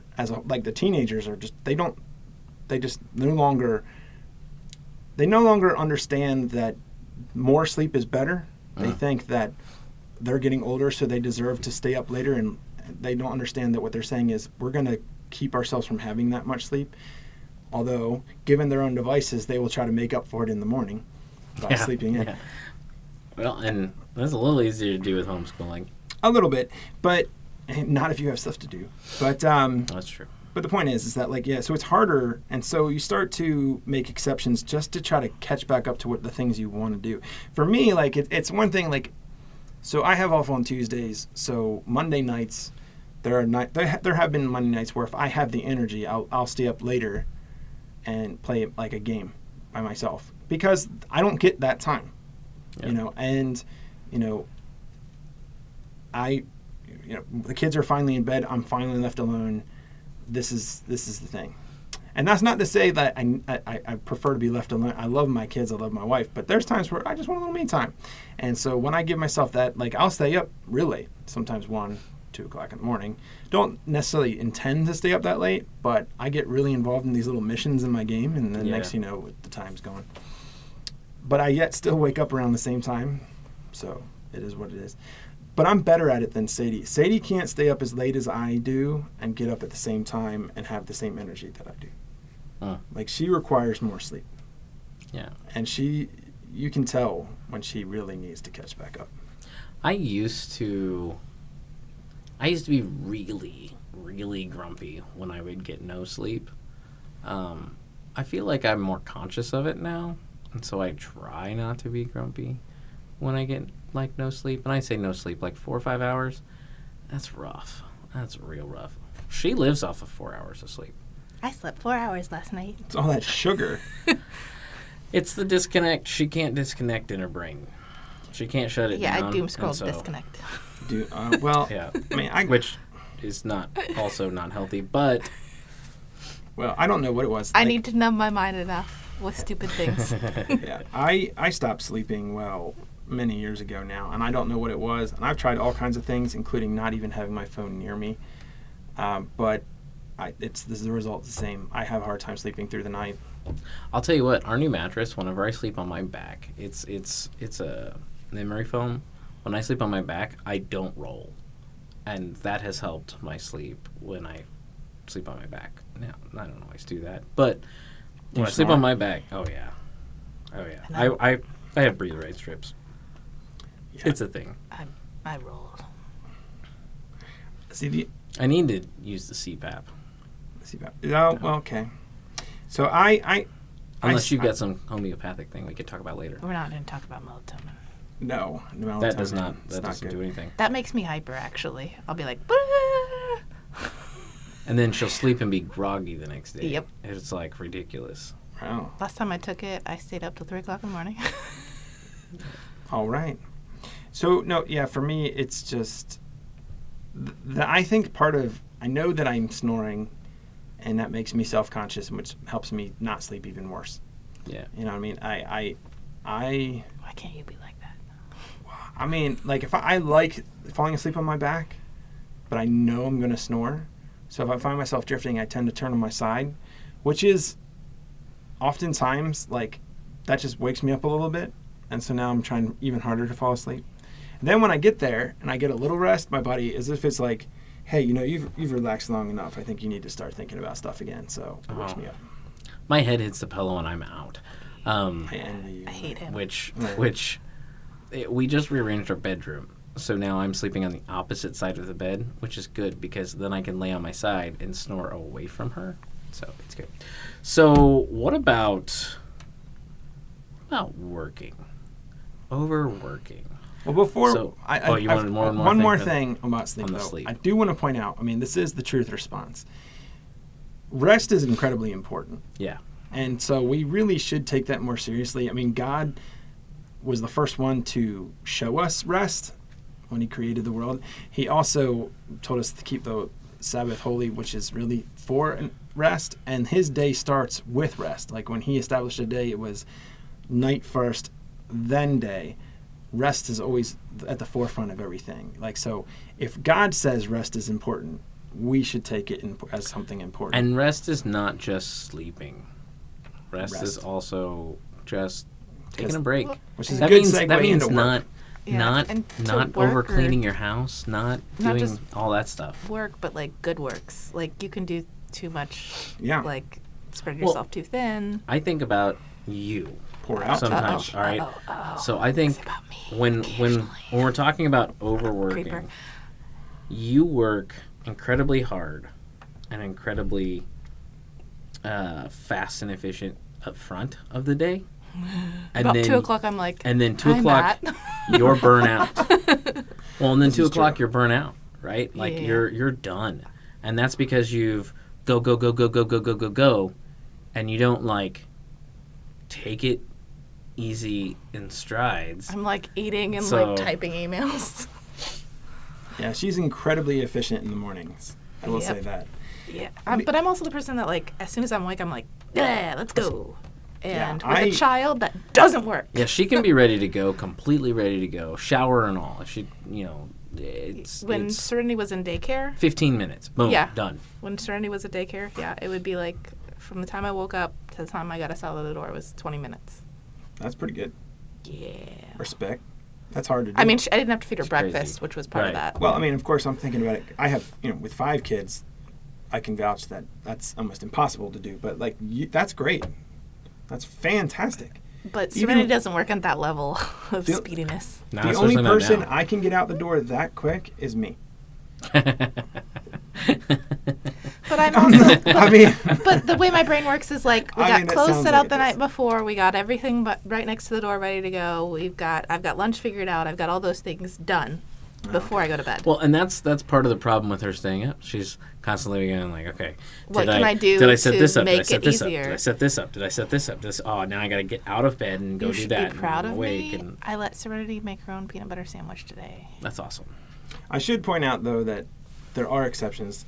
like the teenagers are they no longer understand that more sleep is better. They think that they're getting older, so they deserve to stay up later, and they don't understand that what they're saying is we're going to keep ourselves from having that much sleep. Although, given their own devices, they will try to make up for it in the morning by sleeping in. Yeah. Well, and that's a little easier to do with homeschooling. A little bit, but not if you have stuff to do. But That's true. But the point is that so it's harder, and so you start to make exceptions just to try to catch back up to what the things you want to do. For me, it's one thing. So I have off on Tuesdays. So Monday nights, there have been Monday nights where if I have the energy, I'll stay up later and play like a game by myself because I don't get that time, and the kids are finally in bed. I'm finally left alone. This is the thing. And that's not to say that I prefer to be left alone. I love my kids. I love my wife. But there's times where I just want a little me time. And so when I give myself that, I'll stay up real late, sometimes 1, 2 o'clock in the morning. Don't necessarily intend to stay up that late, but I get really involved in these little missions in my game. And then next the time's gone. But I yet still wake up around the same time. So it is what it is. But I'm better at it than Sadie. Sadie can't stay up as late as I do and get up at the same time and have the same energy that I do. She requires more sleep. Yeah. And you can tell when she really needs to catch back up. I used to be really, really grumpy when I would get no sleep. I feel like I'm more conscious of it now, and so I try not to be grumpy when I get no sleep. And I say no sleep 4 or 5 hours. That's rough. That's real rough. She lives off of 4 hours of sleep. I slept 4 hours last night. It's all that sugar. It's the disconnect. She can't disconnect in her brain. She can't shut it down. Yeah, I doom scroll disconnect. Yeah. I mean, which is also not healthy, but... Well, I don't know what it was. I need to numb my mind enough with stupid things. Yeah, I stopped sleeping, many years ago now, and I don't know what it was. And I've tried all kinds of things, including not even having my phone near me. But the result's the same. I have a hard time sleeping through the night. I'll tell you what, our new mattress, whenever I sleep on my back, it's a memory foam. When I sleep on my back, I don't roll. And that has helped my sleep when I sleep on my back. Now, I don't always do that, but when I sleep on my back, oh yeah. I have breathe right strips. Yeah. It's a thing. I rolled. I need to use the CPAP. Oh, well, okay. So unless you've got some homeopathic thing we could talk about later. We're not going to talk about melatonin. No, melatonin. That doesn't do anything. That makes me hyper, actually. I'll be like, and then she'll sleep and be groggy the next day. Yep. It's ridiculous. Wow. Last time I took it, I stayed up till 3 o'clock in the morning. All right. So, no, yeah, for me, it's just... I think I know that I'm snoring, and that makes me self-conscious, which helps me not sleep even worse. Yeah. You know what I mean? Why can't you be like that? I mean, if I like falling asleep on my back, but I know I'm going to snore, so if I find myself drifting, I tend to turn on my side, which is oftentimes, that just wakes me up a little bit, and so now I'm trying even harder to fall asleep. And then when I get there and I get a little rest, my body, as if it's like, hey, you've relaxed long enough. I think you need to start thinking about stuff again. So it wakes me up. My head hits the pillow and I'm out. I envy you. I hate him. We just rearranged our bedroom. So now I'm sleeping on the opposite side of the bed, which is good because then I can lay on my side and snore away from her. So it's good. So what about working? Overworking. Well, before you wanted one more thing about sleep, though. Sleep. I do want to point out. I mean, this is the truth response. Rest is incredibly important. Yeah. And so we really should take that more seriously. I mean, God was the first one to show us rest. when he created the world. He also told us to keep the Sabbath holy, which is really for rest, and his day starts with rest. Like when he established a day, it was night first, then day. Rest is always at the forefront of everything. Like, so if God says rest is important, we should take it as something important. And rest is not just sleeping. Rest is also just taking a break. Which is that a good means, segue that means into work. not over cleaning your house, not doing just all that stuff. Work, but like good works. Like you can do too much. Yeah. Like spread yourself too thin. I think about you Pour out. sometimes. All right. So I think It's about me when we're talking about overworking, Creeper. you work incredibly hard and incredibly fast and efficient up front of the day. And About then 2 o'clock, I'm like, and then 2 "Hi, o'clock Matt." you're burnt out. Well, and then This 2 is o'clock true. you're burnt out, right? Like Yeah. you're done. And that's because you've go, and you don't like take it easy in strides. I'm like eating and So- like typing emails. Yeah, she's incredibly efficient in the mornings. I will Yep. say that. Yeah, but I'm also the person that like as soon as I'm like, yeah, let's go. And Yeah, with I- a child, that doesn't work. Yeah, she can be ready to go, completely ready to go, shower and all. If she, it's When it's Serenity was in daycare, 15 minutes, boom, Yeah. done. when Serenity was at daycare, yeah, it would be like from the time I woke up to the time I got us out of the door was 20 minutes. That's pretty good. Yeah. Respect. That's hard to do. I mean, I didn't have to feed her It's crazy. breakfast, which was part of Right. that. well, I mean, of course, I'm thinking about it. I have, with 5 kids, I can vouch that that's almost impossible to do. But like, that's great. That's fantastic. But even- Serenity doesn't work at that level of Feel- speediness. No, The only especially not person now. I can get out the door that quick is me. But I'm also, I mean, but the way my brain works is like we I got mean, that clothes sounds set like out it the does. night before. We got everything but right next to the door ready to go. I've got lunch figured out. I've got all those things done before I go to bed. Well, and that's part of the problem with her staying up. She's constantly going like, okay, What can I do Did I set to this up? Did I make set it this up? easier? Did I set this up? Did I set this up? Oh, now I got to get out of bed and go You do should that. be proud and of awake me. and I let Serenity make her own peanut butter sandwich today. that's awesome. I should point out though that there are exceptions.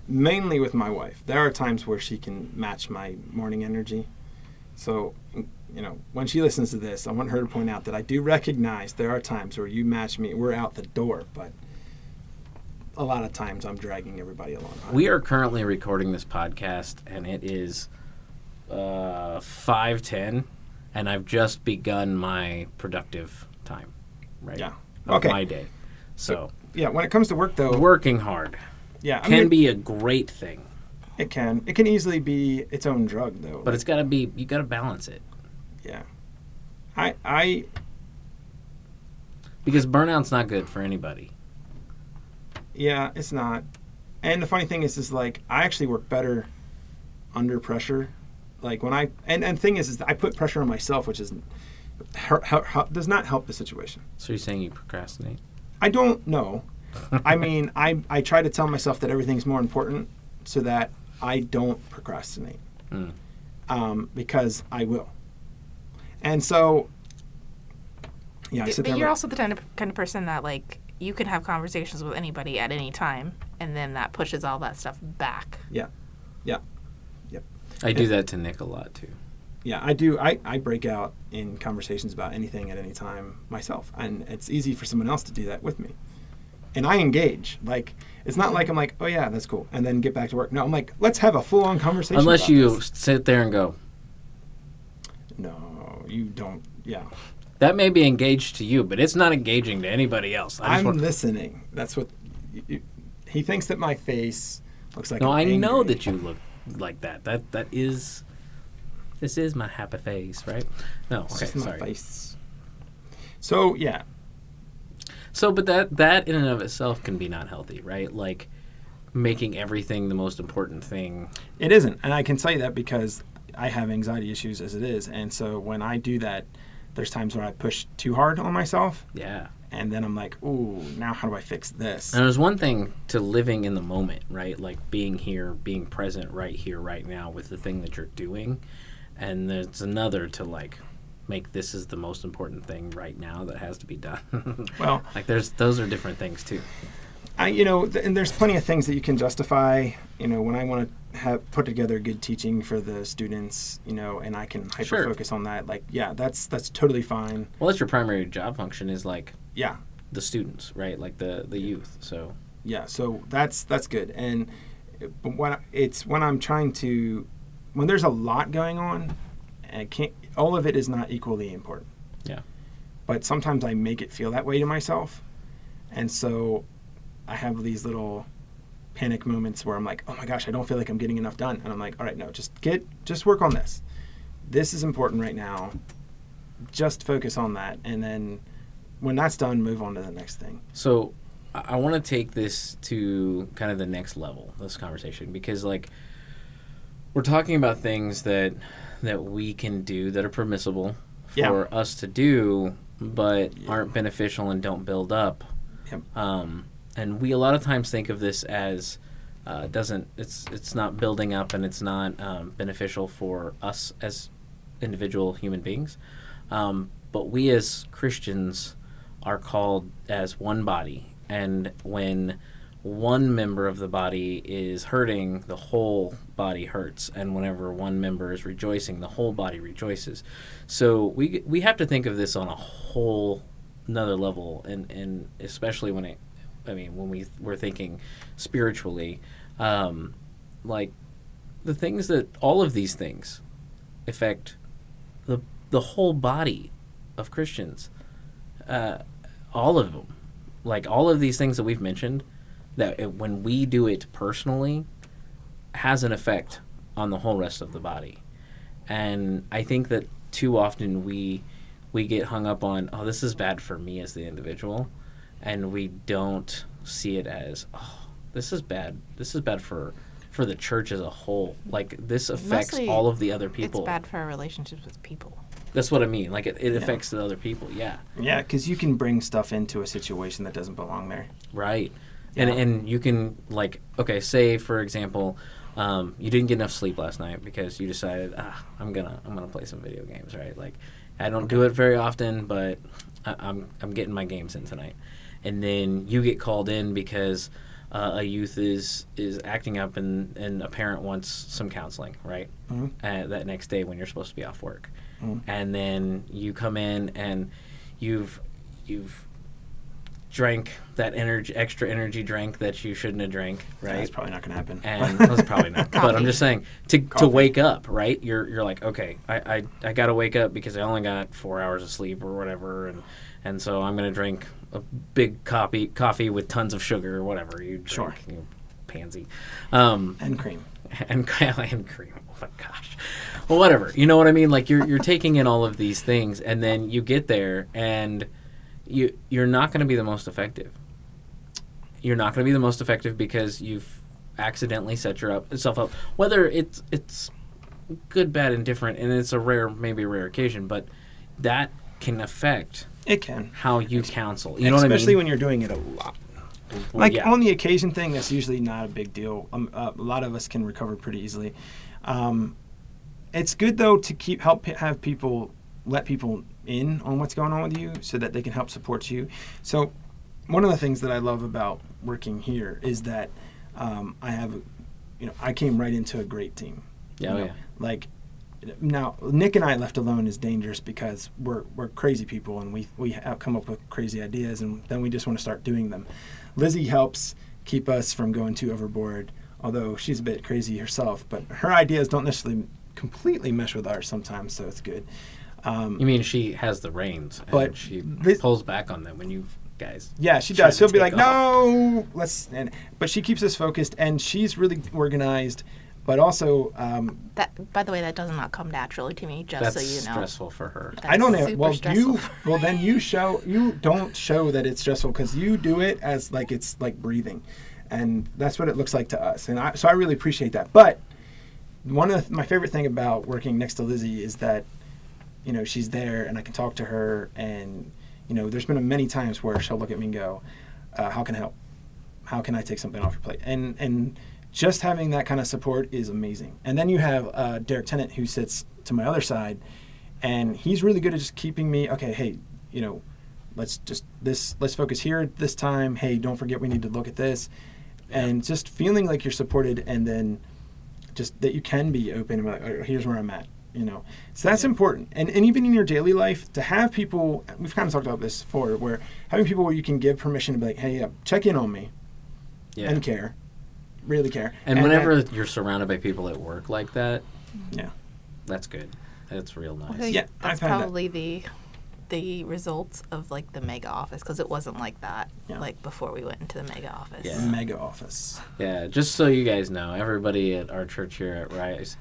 Mainly with my wife, there are times where she can match my morning energy. So, when she listens to this, I want her to point out that I do recognize there are times where you match me. We're out the door, but a lot of times I'm dragging everybody along. We are currently recording this podcast, and it is 5:10, and I've just begun my productive time, right? Yeah. Of Okay. my day. So Yeah, when it comes to work though, working hard yeah, can be a great thing, It can. It can easily be its own drug though. but it's got to be. You got to balance it yeah. I because burnout's not good for anybody. Yeah, it's not. And the funny thing is like I actually work better under pressure. Like when and thing is I put pressure on myself, which is does not help the situation. So you're saying you procrastinate? I don't know. I mean, I try to tell myself that everything's more important so that I don't procrastinate. Because I will. And so, yeah, I sit But there. you're like, also the kind of person that like you can have conversations with anybody at any time, and then that pushes all that stuff back. yeah. I do that to Nick a lot too. Yeah, I do. I break out in conversations about anything at any time myself. And it's easy for someone else to do that with me. And I engage. Like, it's not like I'm like, oh, yeah, that's cool. And then get back to work. No, I'm like, let's have a full-on conversation Unless about you this. sit there and go, No, you don't. Yeah. that may be engaged to you, but it's not engaging to anybody else. I'm listening. That's what... he thinks that my face looks like No, I I'm know angry. that you look like that. That is... This is my happy face, right? No, It's okay, just my sorry. face. So, yeah. So, but that in and of itself can be not healthy, right? Like making everything the most important thing. It isn't. And I can tell you that because I have anxiety issues as it is. And so when I do that, there's times where I push too hard on myself. Yeah. And then I'm like, ooh, now how do I fix this? And there's one thing to living in the moment, right? Like being here, being present right here, right now with the thing that you're doing. And there's another to like make this is the most important thing right now that has to be done. Well, like those are different things too. And there's plenty of things that you can justify. When I want to have put together good teaching for the students, and I can hyper focus on that. Like, yeah, that's totally fine. Well, that's your primary job function is like yeah, the students, right? Like the youth. So yeah, so that's good. And when I'm trying to, when there's a lot going on, and all of it is not equally important. Yeah. But sometimes I make it feel that way to myself, and so I have these little panic moments where I'm like, oh my gosh, I don't feel like I'm getting enough done. And I'm like, all right, no, just work on this. This is important right now. Just focus on that. And then when that's done, move on to the next thing. So I want to take this to kind of the next level, this conversation, because like we're talking about things that we can do that are permissible for us to do, but aren't beneficial and don't build up. Yep. And we a lot of times think of this as it's not building up and it's not beneficial for us as individual human beings. But we as Christians are called as one body. And when one member of the body is hurting, the whole body hurts. And whenever one member is rejoicing, the whole body rejoices. So we have to think of this on a whole another level, and especially when we're thinking spiritually, like the things that all of these things affect the whole body of Christians, all of them, like all of these things that we've mentioned, that when we do it personally, has an effect on the whole rest of the body. And I think that too often we get hung up on, oh, this is bad for me as the individual, and we don't see it as, oh, this is bad. This is bad for the church as a whole. Like, this affects Mostly all of the other people. It's bad for our relationships with people. That's what I mean. Like, it affects the other people, yeah. Yeah, because you can bring stuff into a situation that doesn't belong there. Right. Yeah. And you can, like, okay, say, for example, you didn't get enough sleep last night because you decided, I'm gonna play some video games, right? Like, I don't do it very often, but I'm getting my games in tonight. And then you get called in because a youth is acting up and a parent wants some counseling, right? Mm-hmm. That next day when you're supposed to be off work. Mm-hmm. And then you come in and you've drank that extra energy drink that you shouldn't have drank, right? That's probably not going to happen. And that's probably not. But I'm just saying to wake up, right? You're like, okay, I got to wake up because I only got 4 hours of sleep or whatever, and so I'm going to drink a big coffee with tons of sugar or whatever you drink, sure. You pansy. And cream. And cream. Oh my gosh. Well, whatever. You know what I mean? Like you're taking in all of these things, and then you get there and you're not going to be the most effective. You're not going to be the most effective because you've accidentally set yourself up. Whether it's good, bad, and different, and it's maybe a rare occasion, but that can affect how you counsel. You know what I mean? Especially when you're doing it a lot. Like on the occasion thing, that's usually not a big deal. A lot of us can recover pretty easily. It's good though to let people in on what's going on with you so that they can help support you. So one of the things that I love about working here is that I came right into a great team. Yeah. Like now Nick and I left alone is dangerous because we're crazy people and we have come up with crazy ideas and then we just want to start doing them. Lizzie helps keep us from going too overboard, although she's a bit crazy herself, but her ideas don't necessarily completely mesh with ours sometimes, so it's good. You mean she has the reins, but she pulls back on them when you guys... Yeah, she does. She'll be like, no, but she keeps us focused, and she's really organized, but also... by the way, that does not come naturally to me, just so you know. That's stressful for her. I don't know. Well, then you don't show that it's stressful because you do it as like it's like breathing, and that's what it looks like to us. And so I really appreciate that. But one of my favorite thing about working next to Lizzie is that she's there and I can talk to her, and there's been many times where she'll look at me and go, "How can I help? How can I take something off your plate?" And just having that kind of support is amazing. And then you have Derek Tennant, who sits to my other side, And he's really good at just keeping me, okay, hey, let's focus here at this time. Hey, don't forget we need to look at this. And just feeling like you're supported, and then just that you can be open and be like, oh, here's where I'm at. So that's important. And even in your daily life, to have people, we've kind of talked about this before, where having people where you can give permission to be like, hey, check in on me and care, really care. And whenever you're surrounded by people at work like that, yeah, that's good. That's real nice. I think that's I've had probably the results of like the mega office, because it wasn't like that like before we went into the mega office. Yeah. Mega office. Yeah, just so you guys know, everybody at our church here at Rise,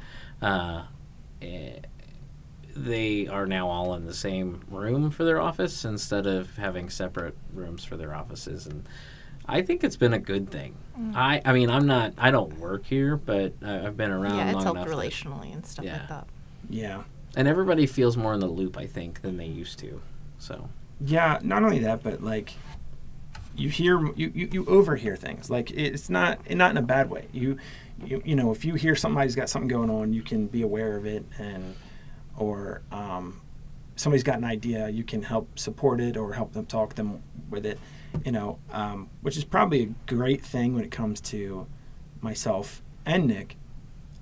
they are now all in the same room for their office instead of having separate rooms for their offices, and I think it's been a good thing. I mean, I don't work here, but I've been around long enough. Yeah, it's helped relationally and stuff like that. Yeah. And everybody feels more in the loop, I think, than they used to. So. Yeah, not only that, but like you overhear things. Like it's not in a bad way. You if you hear somebody's got something going on, you can be aware of it, or somebody's got an idea, you can help support it or help them talk them with it. Which is probably a great thing when it comes to myself and Nick.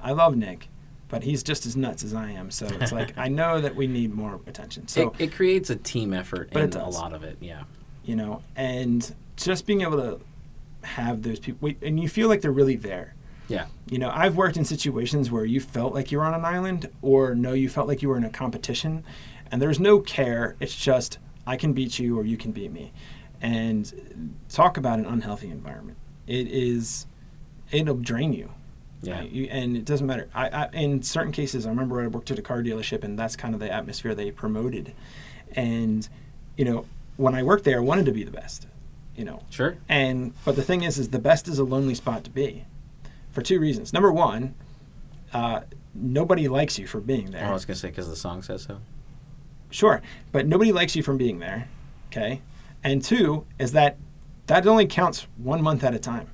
I love Nick, but he's just as nuts as I am. So it's like, I know that we need more attention. So it creates a team effort in a lot of it, yeah. And just being able to have those people, and you feel like they're really there. Yeah. I've worked in situations where you felt like you were on an island, or no, you felt like you were in a competition, and there's no care. It's just, I can beat you or you can beat me. And talk about an unhealthy environment. It'll drain you. Yeah. And it doesn't matter. I in certain cases, I remember I worked at a car dealership, and that's kind of the atmosphere they promoted. And, when I worked there, I wanted to be the best, Sure. But the thing is the best is a lonely spot to be for two reasons. Number one, nobody likes you for being there. I was going to say because the song says so. Sure. But nobody likes you from being there. Okay. And two is that only counts 1 month at a time.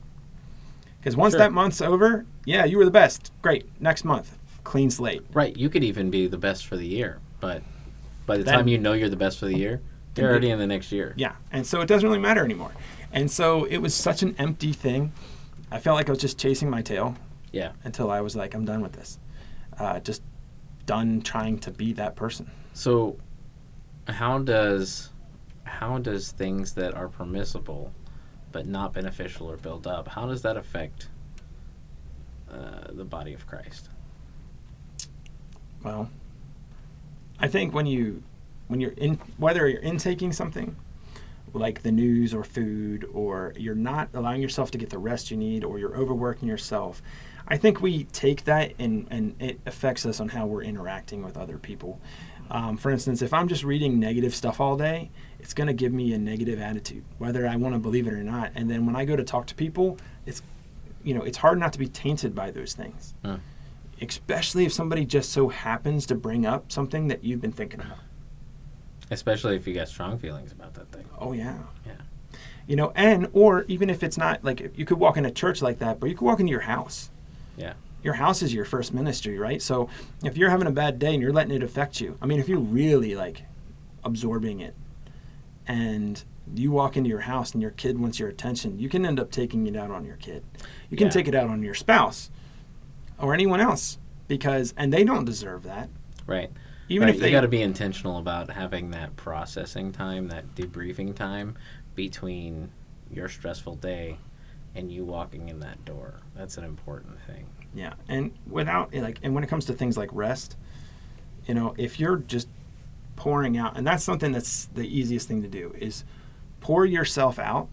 Because once that month's over, yeah, you were the best. Great. Next month, clean slate. Right. You could even be the best for the year. But by the time you're the best for the year, you're already in the next year. Yeah. And so it doesn't really matter anymore. And so it was such an empty thing. I felt like I was just chasing my tail. Yeah. Until I was like, I'm done with this. Just done trying to be that person. So how does things that are permissible but not beneficial or build up, how does that affect the body of Christ? Well, I think when you're whether you're intaking something like the news or food, or you're not allowing yourself to get the rest you need, or you're overworking yourself, I think we take that and it affects us on how we're interacting with other people. For instance, if I'm just reading negative stuff all day, it's going to give me a negative attitude, whether I want to believe it or not. And then when I go to talk to people, it's hard not to be tainted by those things, especially if somebody just so happens to bring up something that you've been thinking about. Especially if you got strong feelings about that thing. Oh, yeah. Yeah. Or even if it's not, like, you could walk in a church like that, but you could walk into your house. Yeah. Your house is your first ministry, right? So if you're having a bad day and you're letting it affect you, I mean, if you're really like absorbing it, and you walk into your house and your kid wants your attention, you can end up taking it out on your kid. You can take it out on your spouse or anyone else, and they don't deserve that. Right. Even if you got to be intentional about having that processing time, that debriefing time between your stressful day and you walking in that door. That's an important thing. Yeah, and when it comes to things like rest, if you're just pouring out, and that's something that's the easiest thing to do, is pour yourself out,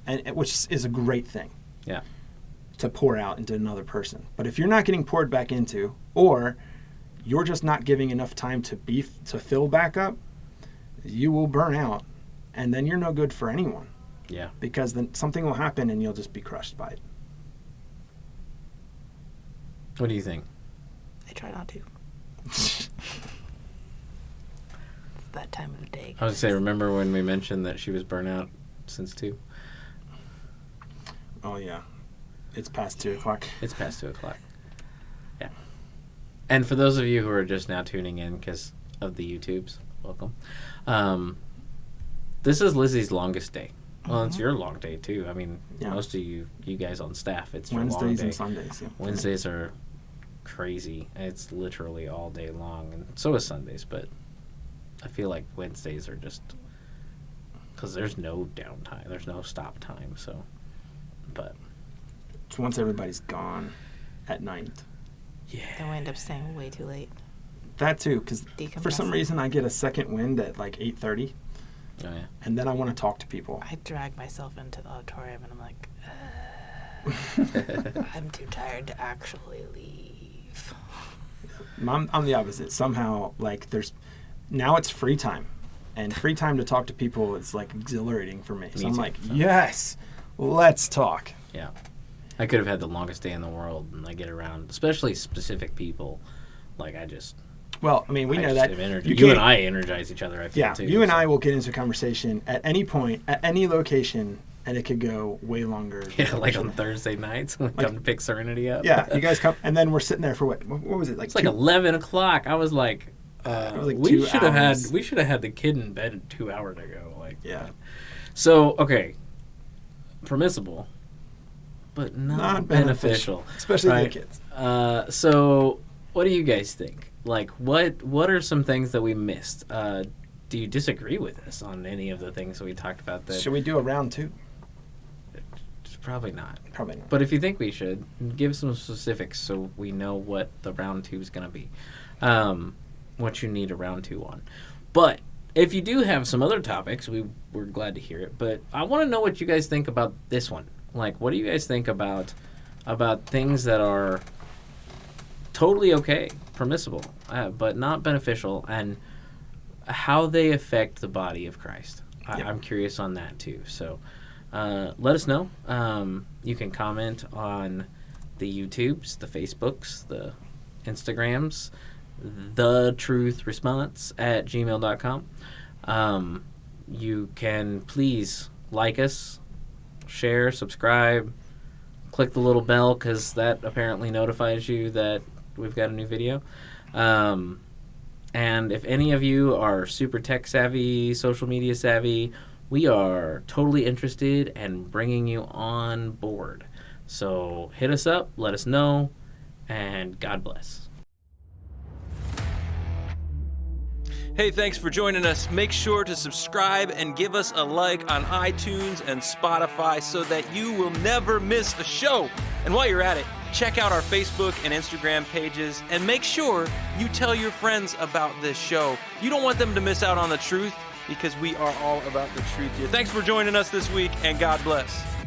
and which is a great thing. Yeah. To pour out into another person. But if you're not getting poured back into, or you're just not giving enough time to fill back up, you will burn out, and then you're no good for anyone. Yeah. Because then something will happen and you'll just be crushed by it. What do you think? I try not to. It's that time of the day. I was going to say, remember when we mentioned that she was burnt out since 2? Oh, yeah. It's past 2 o'clock. It's past 2 o'clock. Yeah. And for those of you who are just now tuning in because of the YouTubes, welcome. This is Lizzie's longest day. Well, it's your long day too. I mean, most of you guys on staff, it's your long day. Wednesdays and Sundays. Yeah. Wednesdays are crazy. It's literally all day long, and so is Sundays. But I feel like Wednesdays are just because there's no downtime, there's no stop time. So, but it's once everybody's gone at night. Yeah. Then we end up staying way too late. That too, because for some Decompressing. reason I get a second wind at like 8:30, Oh yeah. and then I want to talk to people. I drag myself into the auditorium and I'm like, I'm too tired to actually leave. I'm the opposite. Somehow, like now it's free time, and free time to talk to people is like exhilarating for me. So I'm too. like, yes, let's talk. Yeah. I could have had the longest day in the world, and I get around, especially specific people. Like Well, I mean, we know that you and I energize each other. I feel too. You and I will get into a conversation at any point, at any location, and it could go way longer. Yeah, like on Thursday nights when we come to pick Serenity up. Yeah, you guys come, and then we're sitting there for what was it like? It's like 11 o'clock. I was like, was like we 2 should have hours. had the kid in bed 2 hours ago. Like, Yeah. So okay, permissible, but not beneficial, especially right? the kids. So what do you guys think? Like, what are some things that we missed? Do you disagree with us on any of the things that we talked about? That Should we do a round 2? Probably not. Probably not. But if you think we should, give some specifics so we know what the round 2 is going to be. What you need a round 2 on. But if you do have some other topics, we're glad to hear it. But I want to know what you guys think about this one. Like, what do you guys think about things that are totally okay, permissible, but not beneficial, and how they affect the body of Christ? I'm curious on that too. So let us know. You can comment on the YouTubes, the Facebooks, the Instagrams, thetruthresponse@gmail.com. You can please like us, share, subscribe, click the little bell because that apparently notifies you that we've got a new video. And if any of you are super tech savvy, social media savvy, we are totally interested in bringing you on board. So hit us up, let us know, and God bless. Hey, thanks for joining us. Make sure to subscribe and give us a like on iTunes and Spotify so that you will never miss a show. And while you're at it, check out our Facebook and Instagram pages and make sure you tell your friends about this show. You don't want them to miss out on the truth because we are all about the truth here. Thanks for joining us this week, and God bless.